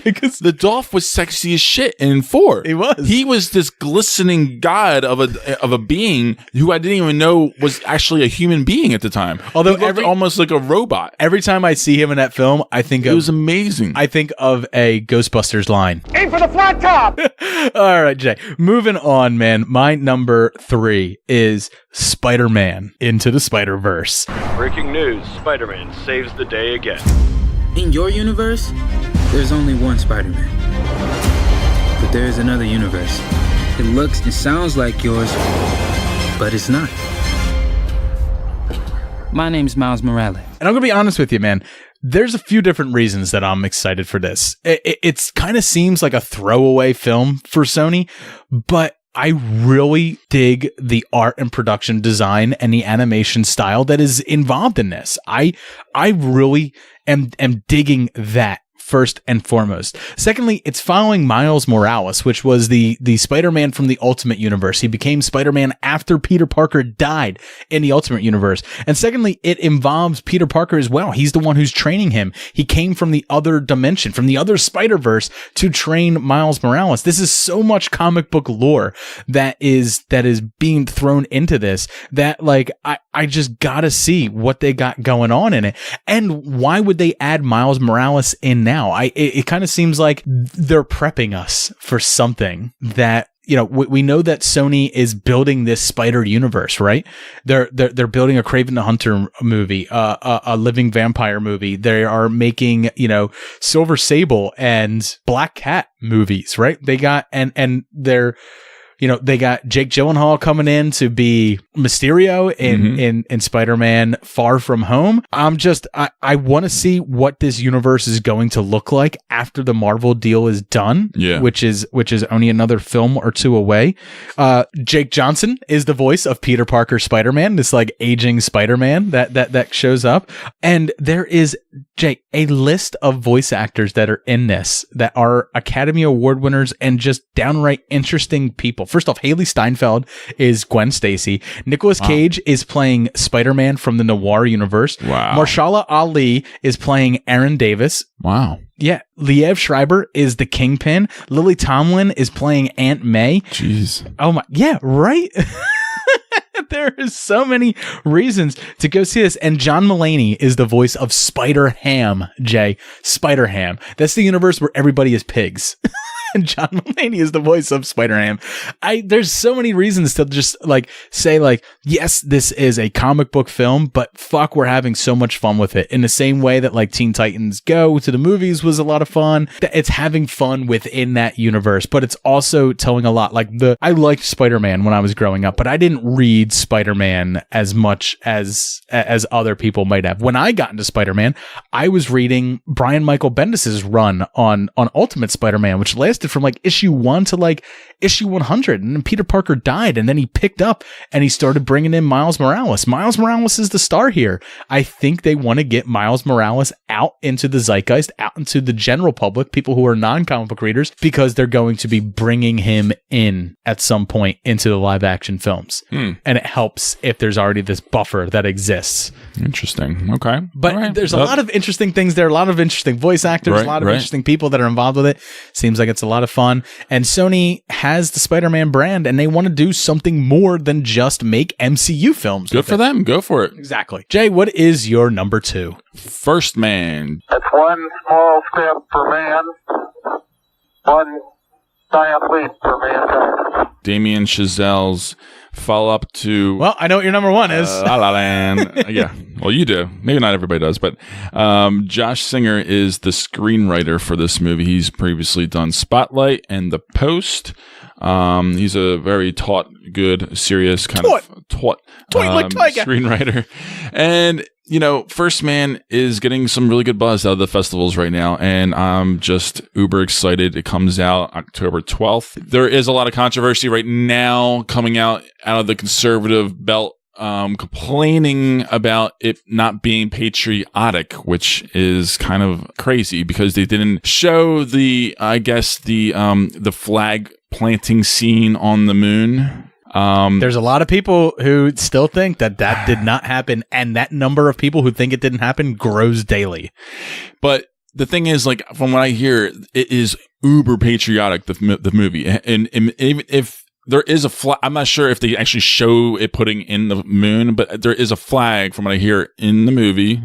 Speaker 4: Because the Dolph was sexy as shit in 4. He was this glistening god of a being who I didn't even know was actually a human being at the time.
Speaker 3: Although
Speaker 4: almost like a robot.
Speaker 3: Every time I see him in that film, I think
Speaker 4: it was amazing.
Speaker 3: I think of a Ghostbusters line.
Speaker 6: Aim for the flat top.
Speaker 3: All right, Jay. Moving on, man. My number 3 is Spider-Man Into the Spider-Verse.
Speaker 5: Breaking news: Spider-Man saves the day again.
Speaker 22: In your universe, there's only one Spider-Man. But there is another universe. It looks and sounds like yours, but it's not. My name's Miles Morales.
Speaker 3: And I'm going to be honest with you, man. There's a few different reasons that I'm excited for this. It kind of seems like a throwaway film for Sony, but I really dig the art and production design and the animation style that is involved in this. I really am digging that first and foremost. Secondly, it's following Miles Morales, which was the Spider-Man from the Ultimate Universe. He became Spider-Man after Peter Parker died in the Ultimate Universe. And secondly, it involves Peter Parker as well. He's the one who's training him. He came from the other dimension, from the other Spider-Verse to train Miles Morales. This is so much comic book lore that is being thrown into this that I just gotta see what they got going on in it. And why would they add Miles Morales in now? It kind of seems like they're prepping us for something that, we know that Sony is building this Spider universe, right? They're building a Kraven the Hunter movie, a living vampire movie. They are making, Silver Sable and Black Cat movies, right? They got, and they're they got Jake Gyllenhaal coming in to be Mysterio in Spider-Man Far From Home. I want to see what this universe is going to look like after the Marvel deal is done, which is only another film or two away. Jake Johnson is the voice of Peter Parker Spider-Man, this like aging Spider-Man that shows up. And there is, Jake, a list of voice actors that are in this that are Academy Award winners and just downright interesting people. First off, Haley Steinfeld is Gwen Stacy. Nicolas Cage is playing Spider-Man from the Noir universe.
Speaker 4: Wow.
Speaker 3: Mahershala Ali is playing Aaron Davis.
Speaker 4: Wow.
Speaker 3: Yeah. Liev Schreiber is the Kingpin. Lily Tomlin is playing Aunt May.
Speaker 4: Jeez.
Speaker 3: Oh my. Yeah, right? There is so many reasons to go see this. And John Mulaney is the voice of Spider-Ham, Jay. Spider-Ham. That's the universe where everybody is pigs. And John Mulaney is the voice of Spider-Ham. There's so many reasons to just like say like, yes, this is a comic book film, but fuck, we're having so much fun with it. In the same way that like Teen Titans Go to the movies was a lot of fun. It's having fun within that universe, but it's also telling a lot. Like I liked Spider-Man when I was growing up, but I didn't read Spider-Man as much as other people might have. When I got into Spider-Man, I was reading Brian Michael Bendis's run on Ultimate Spider-Man, which lasted from like issue 1 to like issue 100, and then Peter Parker died, and then he picked up and he started bringing in Miles Morales. Miles Morales is the star here. I think they want to get Miles Morales out into the zeitgeist, out into the general public, people who are non-comic book readers, because they're going to be bringing him in at some point into the live action films. And it helps if there's already this buffer that exists.
Speaker 4: Interesting. Okay.
Speaker 3: But there's a lot of interesting things there, a lot of interesting voice actors, a lot of interesting people that are involved with it. Seems like it's a lot of fun. And Sony has the Spider-Man brand, and they want to do something more than just make MCU films.
Speaker 4: Good for them. Go for it.
Speaker 3: Exactly. Jay, what is your number 2?
Speaker 4: First Man.
Speaker 8: That's one small step for man, one giant leap for mankind.
Speaker 4: Damien Chazelle's follow-up to...
Speaker 3: Well, I know what your number 1 is.
Speaker 4: La La Land. Yeah. Well, you do. Maybe not everybody does, but Josh Singer is the screenwriter for this movie. He's previously done Spotlight and The Post. He's a very good, serious kind of screenwriter. And, First Man is getting some really good buzz out of the festivals right now, and I'm just uber excited. It comes out October 12th. There is a lot of controversy right now coming out of the conservative belt, complaining about it not being patriotic, which is kind of crazy because they didn't show the flag planting scene on the moon.
Speaker 3: There's a lot of people who still think that did not happen, and that number of people who think it didn't happen grows daily.
Speaker 4: But the thing is, like, from what I hear, it is uber patriotic, the movie, and even if there is a flag, I'm not sure if they actually show it putting in the moon, but there is a flag from what I hear in the movie.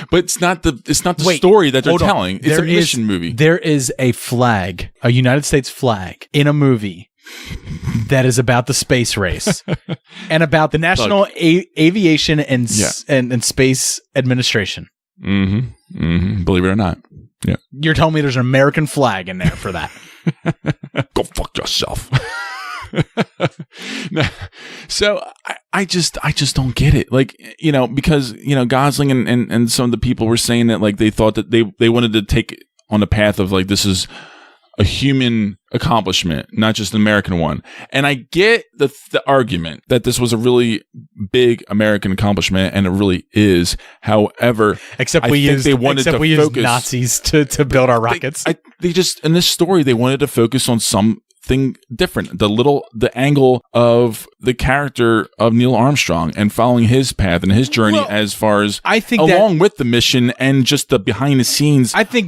Speaker 4: But it's not the story that they're telling. It's a mission movie.
Speaker 3: There is a flag, a United States flag, in a movie that is about the space race and about the National Aviation and Space Administration.
Speaker 4: Believe it or not. Yeah.
Speaker 3: You're telling me there's an American flag in there for that?
Speaker 4: Go fuck yourself. No. So I just don't get it. Like, because, Gosling and some of the people were saying that, like, they thought that they wanted to take it on the path of, like, this is a human accomplishment, not just an American one. And I get the argument that this was a really big American accomplishment, and it really is. However,
Speaker 3: we used Nazis to build our rockets.
Speaker 4: They just, in this story, they wanted to focus on something different. The angle of the character of Neil Armstrong and following his path and his journey, as far as along with the mission and just the behind the scenes.
Speaker 3: I think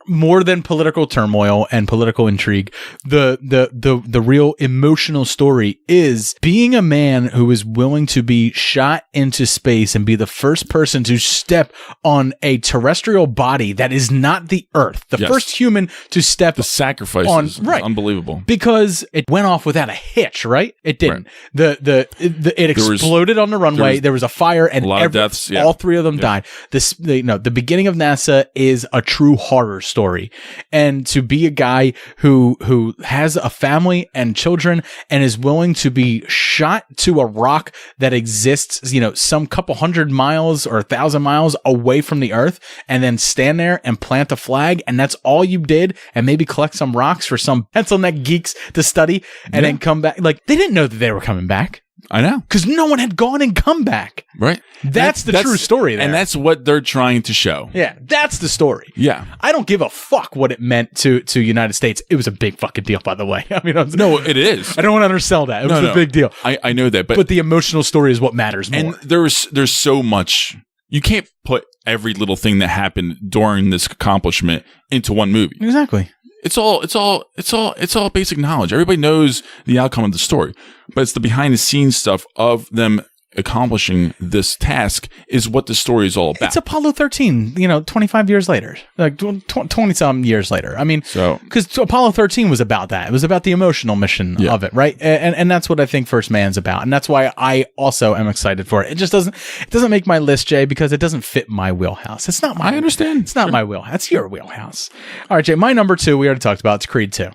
Speaker 3: more than political turmoil and political intrigue, the real emotional story is being a man who is willing to be shot into space and be the first person to step on a terrestrial body that is not the Earth. The first human to step.
Speaker 4: The sacrifice is unbelievable.
Speaker 3: because it went off without a hitch, right? It didn't. Right. It exploded on the runway. There was a fire, and
Speaker 4: a lot of deaths. Yeah.
Speaker 3: All three of them died. The beginning of NASA is a true horror story, and to be a guy who has a family and children and is willing to be shot to a rock that exists, some couple hundred miles or 1,000 miles away from the Earth, and then stand there and plant a flag, and that's all you did, and maybe collect some rocks for some pencil neck geeks to study, and then come back. Like, they didn't know that they were coming back.
Speaker 4: I know.
Speaker 3: Because no one had gone and come back.
Speaker 4: Right.
Speaker 3: That's the true story there.
Speaker 4: And that's what they're trying to show.
Speaker 3: Yeah, that's the story.
Speaker 4: Yeah.
Speaker 3: I don't give a fuck what it meant to United States. It was a big fucking deal, by the way. I mean,
Speaker 4: no, it is.
Speaker 3: I don't want to undersell that. It was a big deal.
Speaker 4: I know that.
Speaker 3: But the emotional story is what matters more.
Speaker 4: And there's so much. You can't put every little thing that happened during this accomplishment into one movie.
Speaker 3: Exactly.
Speaker 4: It's all basic knowledge. Everybody knows the outcome of the story, but it's the behind the scenes stuff of them accomplishing this task is what the story is all about.
Speaker 3: It's Apollo 13, 25 years later, like 20 some years later. I mean, because Apollo 13 was about that. It was about the emotional mission of it, right? And that's what I think First Man's about. And that's why I also am excited for it. It just doesn't make my list, Jay, because it doesn't fit my wheelhouse. It's not my,
Speaker 4: I understand.
Speaker 3: It's not my wheelhouse. It's your wheelhouse. All right, Jay, my number 2, we already talked about, it's Creed 2.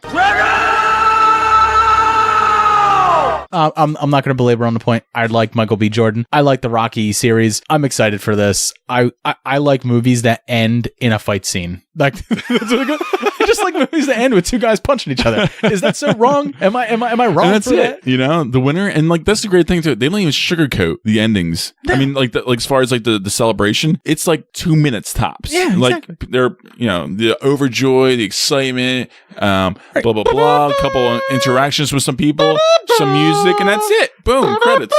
Speaker 3: I'm not going to belabor on the point. I like Michael B. Jordan. I like the Rocky series. I'm excited for this. I like movies that end in a fight scene. Like, I just like movies that end with two guys punching each other. Is that so wrong? Am I wrong?
Speaker 4: And that's
Speaker 3: for
Speaker 4: it.
Speaker 3: That?
Speaker 4: The winner, and like that's the great thing too. They don't even sugarcoat the endings. I mean, like as far as like the celebration, it's like 2 minutes tops.
Speaker 3: Yeah, exactly.
Speaker 4: Like they're the overjoy, the excitement, blah blah blah. A couple of interactions with some people, some music, and that's it. Boom, credits.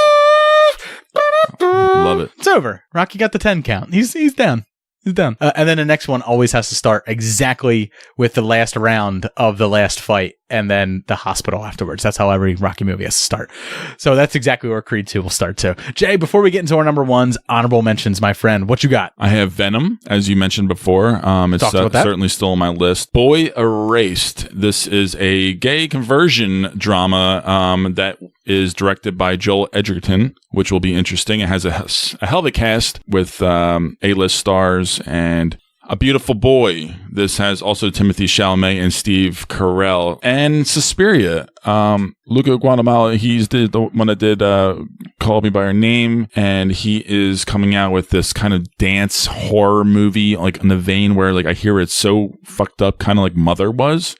Speaker 4: Love it.
Speaker 3: It's over. Rocky got the 10 count. He's down. He's done. And then the next one always has to start exactly with the last round of the last fight and then the hospital afterwards. That's how every Rocky movie has to start. So that's exactly where Creed 2 will start too. Jay, before we get into our number ones, honorable mentions, my friend, what you got?
Speaker 4: I have Venom, as you mentioned before. It's certainly still on my list. Boy Erased. This is a gay conversion drama that is directed by Joel Edgerton, which will be interesting. It has a hell of a cast with A-list stars and a beautiful boy. This has also Timothée Chalamet and Steve Carell and Suspiria. Luca Guadagnino, he's the one that did Call Me By Your Name, and he is coming out with this kind of dance horror movie, like in the vein where like I hear it's so fucked up, kind of like Mother was.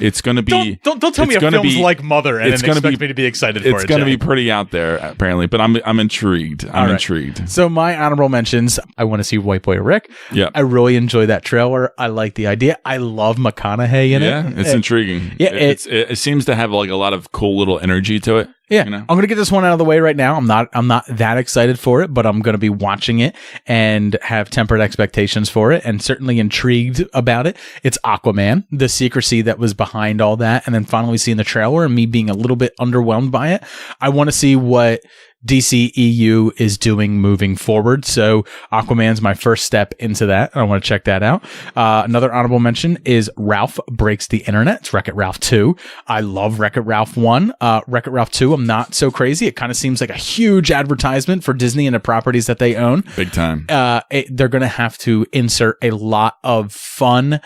Speaker 4: It's going to be.
Speaker 3: Don't tell me a film's like Mother and expect me to be excited for it.
Speaker 4: It's going to be pretty out there, apparently, but I'm intrigued. I'm intrigued.
Speaker 3: So my honorable mentions: I want to see White Boy Rick.
Speaker 4: Yeah,
Speaker 3: I really enjoy that trailer. I like the idea. I love McConaughey in it.
Speaker 4: Yeah, it's intriguing.
Speaker 3: Yeah,
Speaker 4: it seems to have like a lot of cool little energy to it.
Speaker 3: Yeah, I'm going to get this one out of the way right now. I'm not that excited for it, but I'm going to be watching it and have tempered expectations for it and certainly intrigued about it. It's Aquaman, the secrecy that was behind all that, and then finally seeing the trailer and me being a little bit underwhelmed by it. I want to see what DCEU is doing moving forward. So Aquaman's my first step into that. I want to check that out. Another honorable mention is Ralph Breaks the Internet. It's Wreck-It Ralph 2. I love Wreck-It Ralph 1. Wreck-It Ralph 2, I'm not so crazy. It kind of seems like a huge advertisement for Disney and the properties that they own.
Speaker 4: Big time.
Speaker 3: They're going to have to insert a lot of fun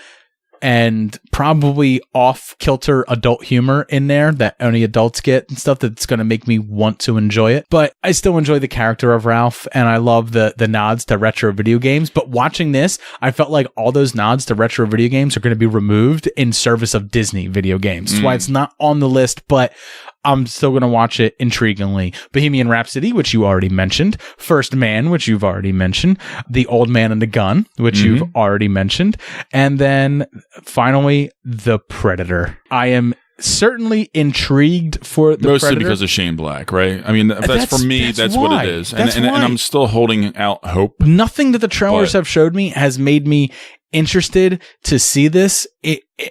Speaker 3: and probably off-kilter adult humor in there that only adults get and stuff that's going to make me want to enjoy it. But I still enjoy the character of Ralph, and I love the nods to retro video games. But watching this, I felt like all those nods to retro video games are going to be removed in service of Disney video games. That's why it's not on the list, but I'm still going to watch it intriguingly. Bohemian Rhapsody, which you already mentioned. First Man, which you've already mentioned. The Old Man and the Gun, which you've already mentioned. And then finally, The Predator. I am certainly intrigued for the
Speaker 4: Mostly
Speaker 3: Predator.
Speaker 4: because of Shane Black, right? I mean, that's for me, that's what it is. And I'm still holding out hope.
Speaker 3: Nothing that the trailers have showed me has made me interested to see this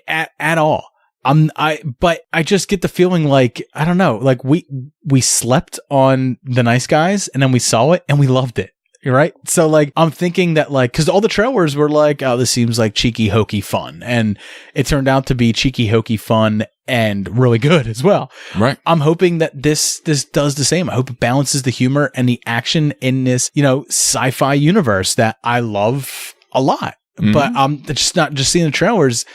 Speaker 3: at all. But I just get the feeling like, I don't know, like we slept on The Nice Guys and then we saw it and we loved it. right? So like, I'm thinking that like, because all the trailers were like, oh, this seems like cheeky, hokey fun. And it turned out to be cheeky, hokey fun and really good as well.
Speaker 4: Right.
Speaker 3: I'm hoping that this does the same. I hope it balances the humor and the action in this, sci-fi universe that I love a lot.
Speaker 4: Mm-hmm.
Speaker 3: But I'm just seeing the trailers.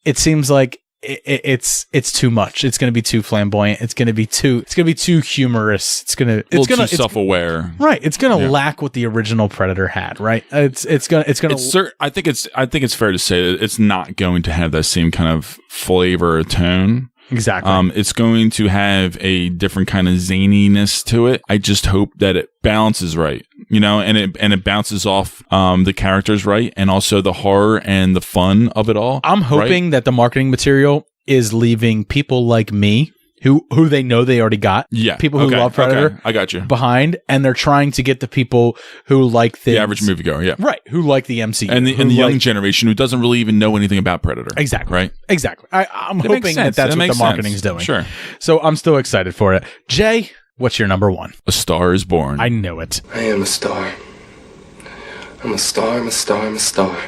Speaker 3: It seems like it's too much. It's going to be too flamboyant. It's going to be too humorous. It's
Speaker 4: too self-aware.
Speaker 3: Right. It's going to lack what the original Predator had. Right. I
Speaker 4: think it's fair to say that it's not going to have that same kind of flavor or tone.
Speaker 3: Exactly.
Speaker 4: It's going to have a different kind of zaniness to it. I just hope that it balances right, and it bounces off the characters right, and also the horror and the fun of it all.
Speaker 3: I'm hoping that the marketing material is leaving people like me who they know they already got.
Speaker 4: Yeah.
Speaker 3: People who love Predator.
Speaker 4: Okay. I got you.
Speaker 3: Behind, and they're trying to get the people who like things.
Speaker 4: The average moviegoer, yeah.
Speaker 3: Right. Who like the MCU.
Speaker 4: And the young generation who doesn't really even know anything about Predator.
Speaker 3: Exactly.
Speaker 4: Right?
Speaker 3: Exactly. I'm hoping that's what the marketing's doing.
Speaker 4: Sure.
Speaker 3: So I'm still excited for it. Jay, what's your number one?
Speaker 4: A Star is Born.
Speaker 3: I knew it.
Speaker 9: I am a star. I'm a star, I'm a star, I'm a star.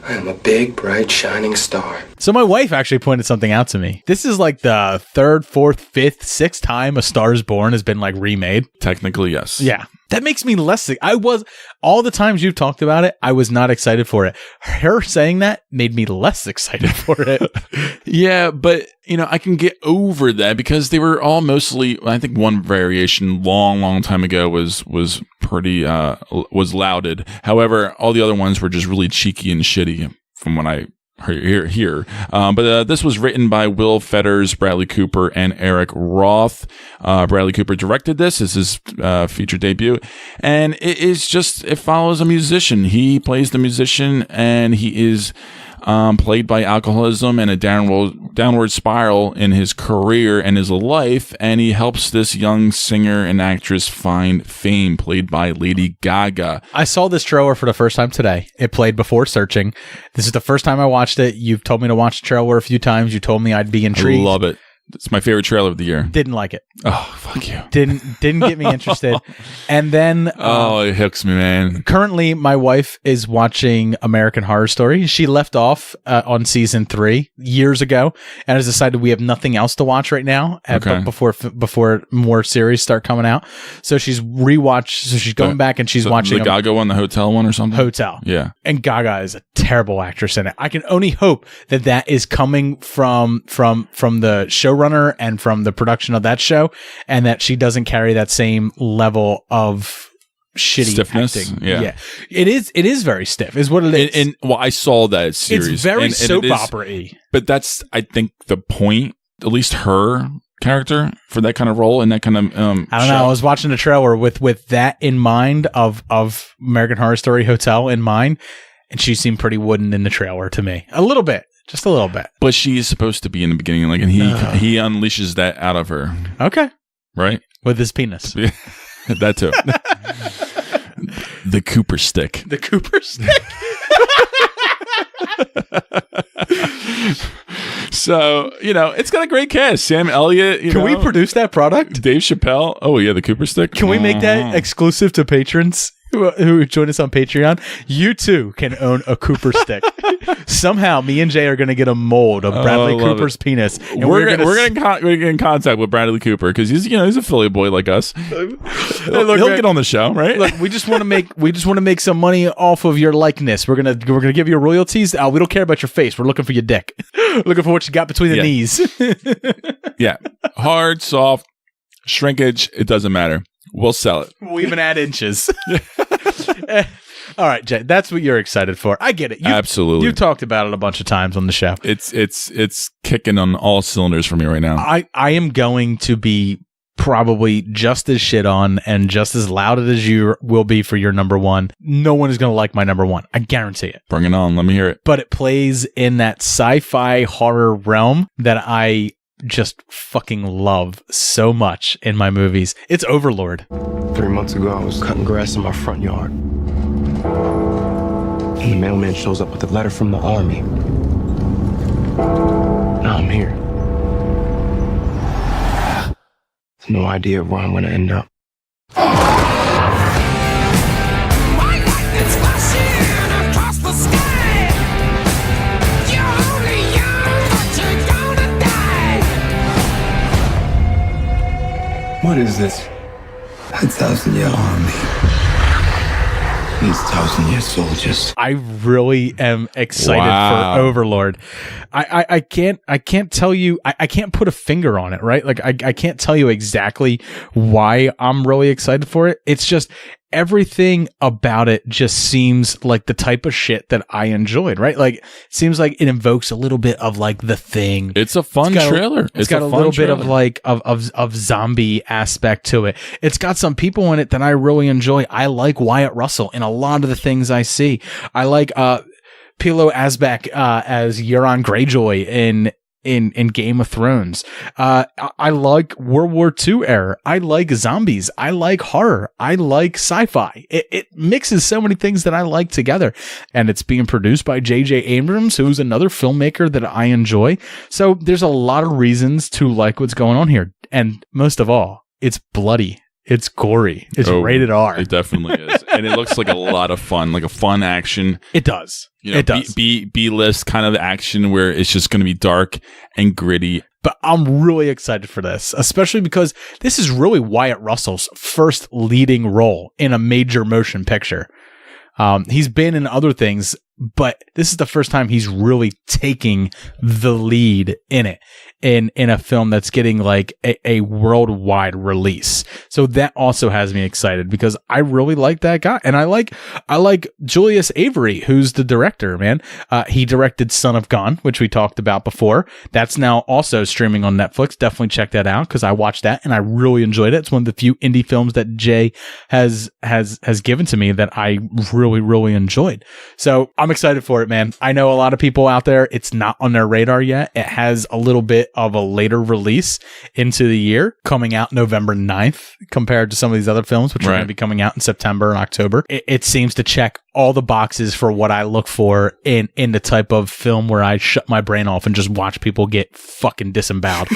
Speaker 9: I am a big, bright, shining star.
Speaker 3: So my wife actually pointed something out to me. This is like the 3rd, 4th, 5th, 6th time A Star is Born has been like remade.
Speaker 4: Technically, yes.
Speaker 3: Yeah. That makes me less. All the times you've talked about it, I was not excited for it. Her saying that made me less excited for it.
Speaker 4: Yeah, but I can get over that because they were all mostly. I think one variation long time ago was pretty was lauded. However, all the other ones were just really cheeky and shitty from what I here. But this was written by Will Fetters, Bradley Cooper, and Eric Roth. Bradley Cooper directed this. This is his feature debut. And it follows a musician. He plays the musician, and he is played by alcoholism and a downward spiral in his career and his life, and he helps this young singer and actress find fame, played by Lady Gaga.
Speaker 3: I saw this trailer for the first time today. It played before searching. This is the first time I watched it. You've told me to watch the trailer a few times. You told me I'd be intrigued.
Speaker 4: I love it. It's my favorite trailer of the year.
Speaker 3: Didn't like it.
Speaker 4: Oh, fuck you.
Speaker 3: Didn't get me interested. And then
Speaker 4: it hooks me, man.
Speaker 3: Currently, my wife is watching American Horror Story. She left off on season 3 years ago and has decided we have nothing else to watch right now before more series start coming out. So she's rewatched. So she's going back and she's watching
Speaker 4: the Gaga one, the hotel one or something?
Speaker 3: Hotel.
Speaker 4: Yeah.
Speaker 3: And Gaga is a terrible actress in it. I can only hope that is coming from the showrunner and from the production of that show, and that she doesn't carry that same level of shitty
Speaker 4: stiffness.
Speaker 3: Acting.
Speaker 4: Yeah.
Speaker 3: It is very stiff is what it is.
Speaker 4: And I saw that series.
Speaker 3: It's very soap opera-y.
Speaker 4: But that's, I think, the point, at least her character for that kind of role and that kind of
Speaker 3: I don't know. I was watching the trailer with that in mind of American Horror Story Hotel in mind, and she seemed pretty wooden in the trailer to me. A little bit. Just a little bit.
Speaker 4: But she's supposed to be in the beginning, and he unleashes that out of her.
Speaker 3: Okay.
Speaker 4: Right?
Speaker 3: With his penis.
Speaker 4: That too. The Cooper stick.
Speaker 3: The Cooper stick.
Speaker 4: So, it's got a great cast. Sam Elliott.
Speaker 3: Can we produce that product?
Speaker 4: Dave Chappelle. Oh, yeah, the Cooper stick.
Speaker 3: Can we make that exclusive to patrons who join us on Patreon? You too can own a Cooper stick. Somehow, me and Jay are going to get a mold of Bradley Cooper's penis. And
Speaker 4: we're going to get in contact with Bradley Cooper because he's a Philly boy like us. He'll get on the show, right?
Speaker 3: Look, we just want to make some money off of your likeness. We're gonna give you royalties. We don't care about your face. We're looking for your dick. Looking for what you got between the knees.
Speaker 4: Yeah, hard, soft, shrinkage. It doesn't matter. We'll sell it.
Speaker 3: We'll even add inches. All right, Jay, that's what you're excited for. I get it.
Speaker 4: Absolutely.
Speaker 3: You've talked about it a bunch of times on the show.
Speaker 4: It's kicking on all cylinders for me right now.
Speaker 3: I am going to be probably just as shit on and just as loud as you will be for your number one. No one is going to like my number one. I guarantee it.
Speaker 4: Bring it on. Let me hear it.
Speaker 3: But it plays in that sci-fi horror realm that I just fucking love so much in my movies. It's Overlord.
Speaker 9: 3 months ago, I was cutting grass in my front yard. And the mailman shows up with a letter from the army. Now I'm here. No idea where I'm gonna end up.
Speaker 10: What is this? A 1,000-year army. These 1,000-year soldiers.
Speaker 3: I really am excited for Overlord. I can't tell you. I can't put a finger on it, right? Like I can't tell you exactly why I'm really excited for it. It's just everything about it just seems like the type of shit that I enjoyed, right? Like it seems like it invokes a little bit of like The Thing.
Speaker 4: It's a fun trailer.
Speaker 3: It's got a little bit of like of zombie aspect to it. It's got some people in it that I really enjoy. I like Wyatt Russell in a lot of the things I see. I like Pilo Asbæk as Euron Greyjoy in Game of Thrones. I like World War II era. I like zombies. I like horror. I like sci-fi. It mixes so many things that I like together. And it's being produced by J.J. Abrams, who's another filmmaker that I enjoy. So there's a lot of reasons to like what's going on here. And most of all, it's bloody. It's gory. It's rated R.
Speaker 4: It definitely is. And it looks like a lot of fun, like a fun action.
Speaker 3: It does.
Speaker 4: You know,
Speaker 3: it does.
Speaker 4: B-list kind of action where it's just going to be dark and gritty.
Speaker 3: But I'm really excited for this, especially because this is really Wyatt Russell's first leading role in a major motion picture. He's been in other things, but this is the first time he's really taking the lead in it, in a film that's getting like a worldwide release. So that also has me excited because I really like that guy. And I like Julius Avery, who's the director, man. He directed Son of Gun, which we talked about before. That's now also streaming on Netflix. Definitely check that out because I watched that and I really enjoyed it. It's one of the few indie films that Jay has given to me that I really, really enjoyed. So I'm excited for it, man. I know a lot of people out there, it's not on their radar yet. It has a little bit of a later release into the year, coming out November 9th compared to some of these other films, which are going to be coming out in September and October. It seems to check all the boxes for what I look for in the type of film where I shut my brain off and just watch people get fucking disemboweled.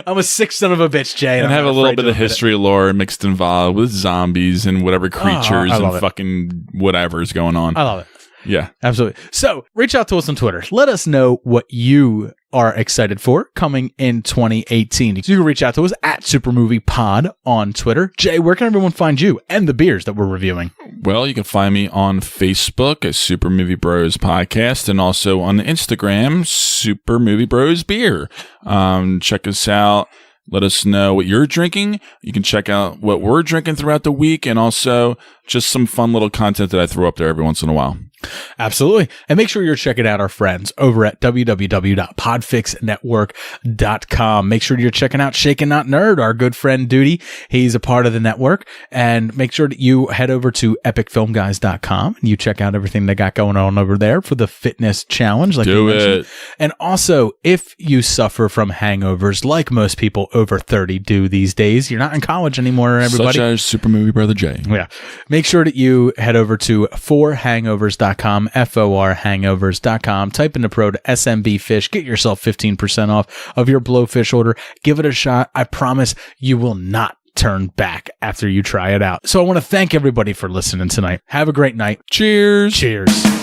Speaker 3: I'm a sick son of a bitch, Jay.
Speaker 4: And have a little bit of history lore mixed involved with zombies and whatever creatures and fucking whatever is going on.
Speaker 3: I love it.
Speaker 4: Yeah.
Speaker 3: Absolutely. So reach out to us on Twitter. Let us know what you are excited for coming in 2018. So you can reach out to us at SuperMoviePod on Twitter. Jay, where can everyone find you and the beers that we're reviewing?
Speaker 4: Well, you can find me on Facebook at Super Movie Bros Podcast and also on Instagram, Super Movie Bros Beer. Check us out. Let us know what you're drinking. You can check out what we're drinking throughout the week and also just some fun little content that I throw up there every once in a while.
Speaker 3: Absolutely. And make sure you're checking out our friends over at www.podfixnetwork.com. Make sure you're checking out Shaken Not Nerd, our good friend Duty. He's a part of the network. And make sure that you head over to epicfilmguys.com and you check out everything they got going on over there for the fitness challenge. Like you mentioned. And also, if you suffer from hangovers, like most people over 30 do these days, you're not in college anymore, everybody.
Speaker 4: Such as Super Movie Brother Jay.
Speaker 3: Yeah. Make sure that you head over to forhangovers.com, forhangovers.com. Type in the code SMBFish. Get yourself 15% off of your Blowfish order. Give it a shot. I promise you will not turn back after you try it out. So I want to thank everybody for listening tonight. Have a great night.
Speaker 4: Cheers.
Speaker 3: Cheers.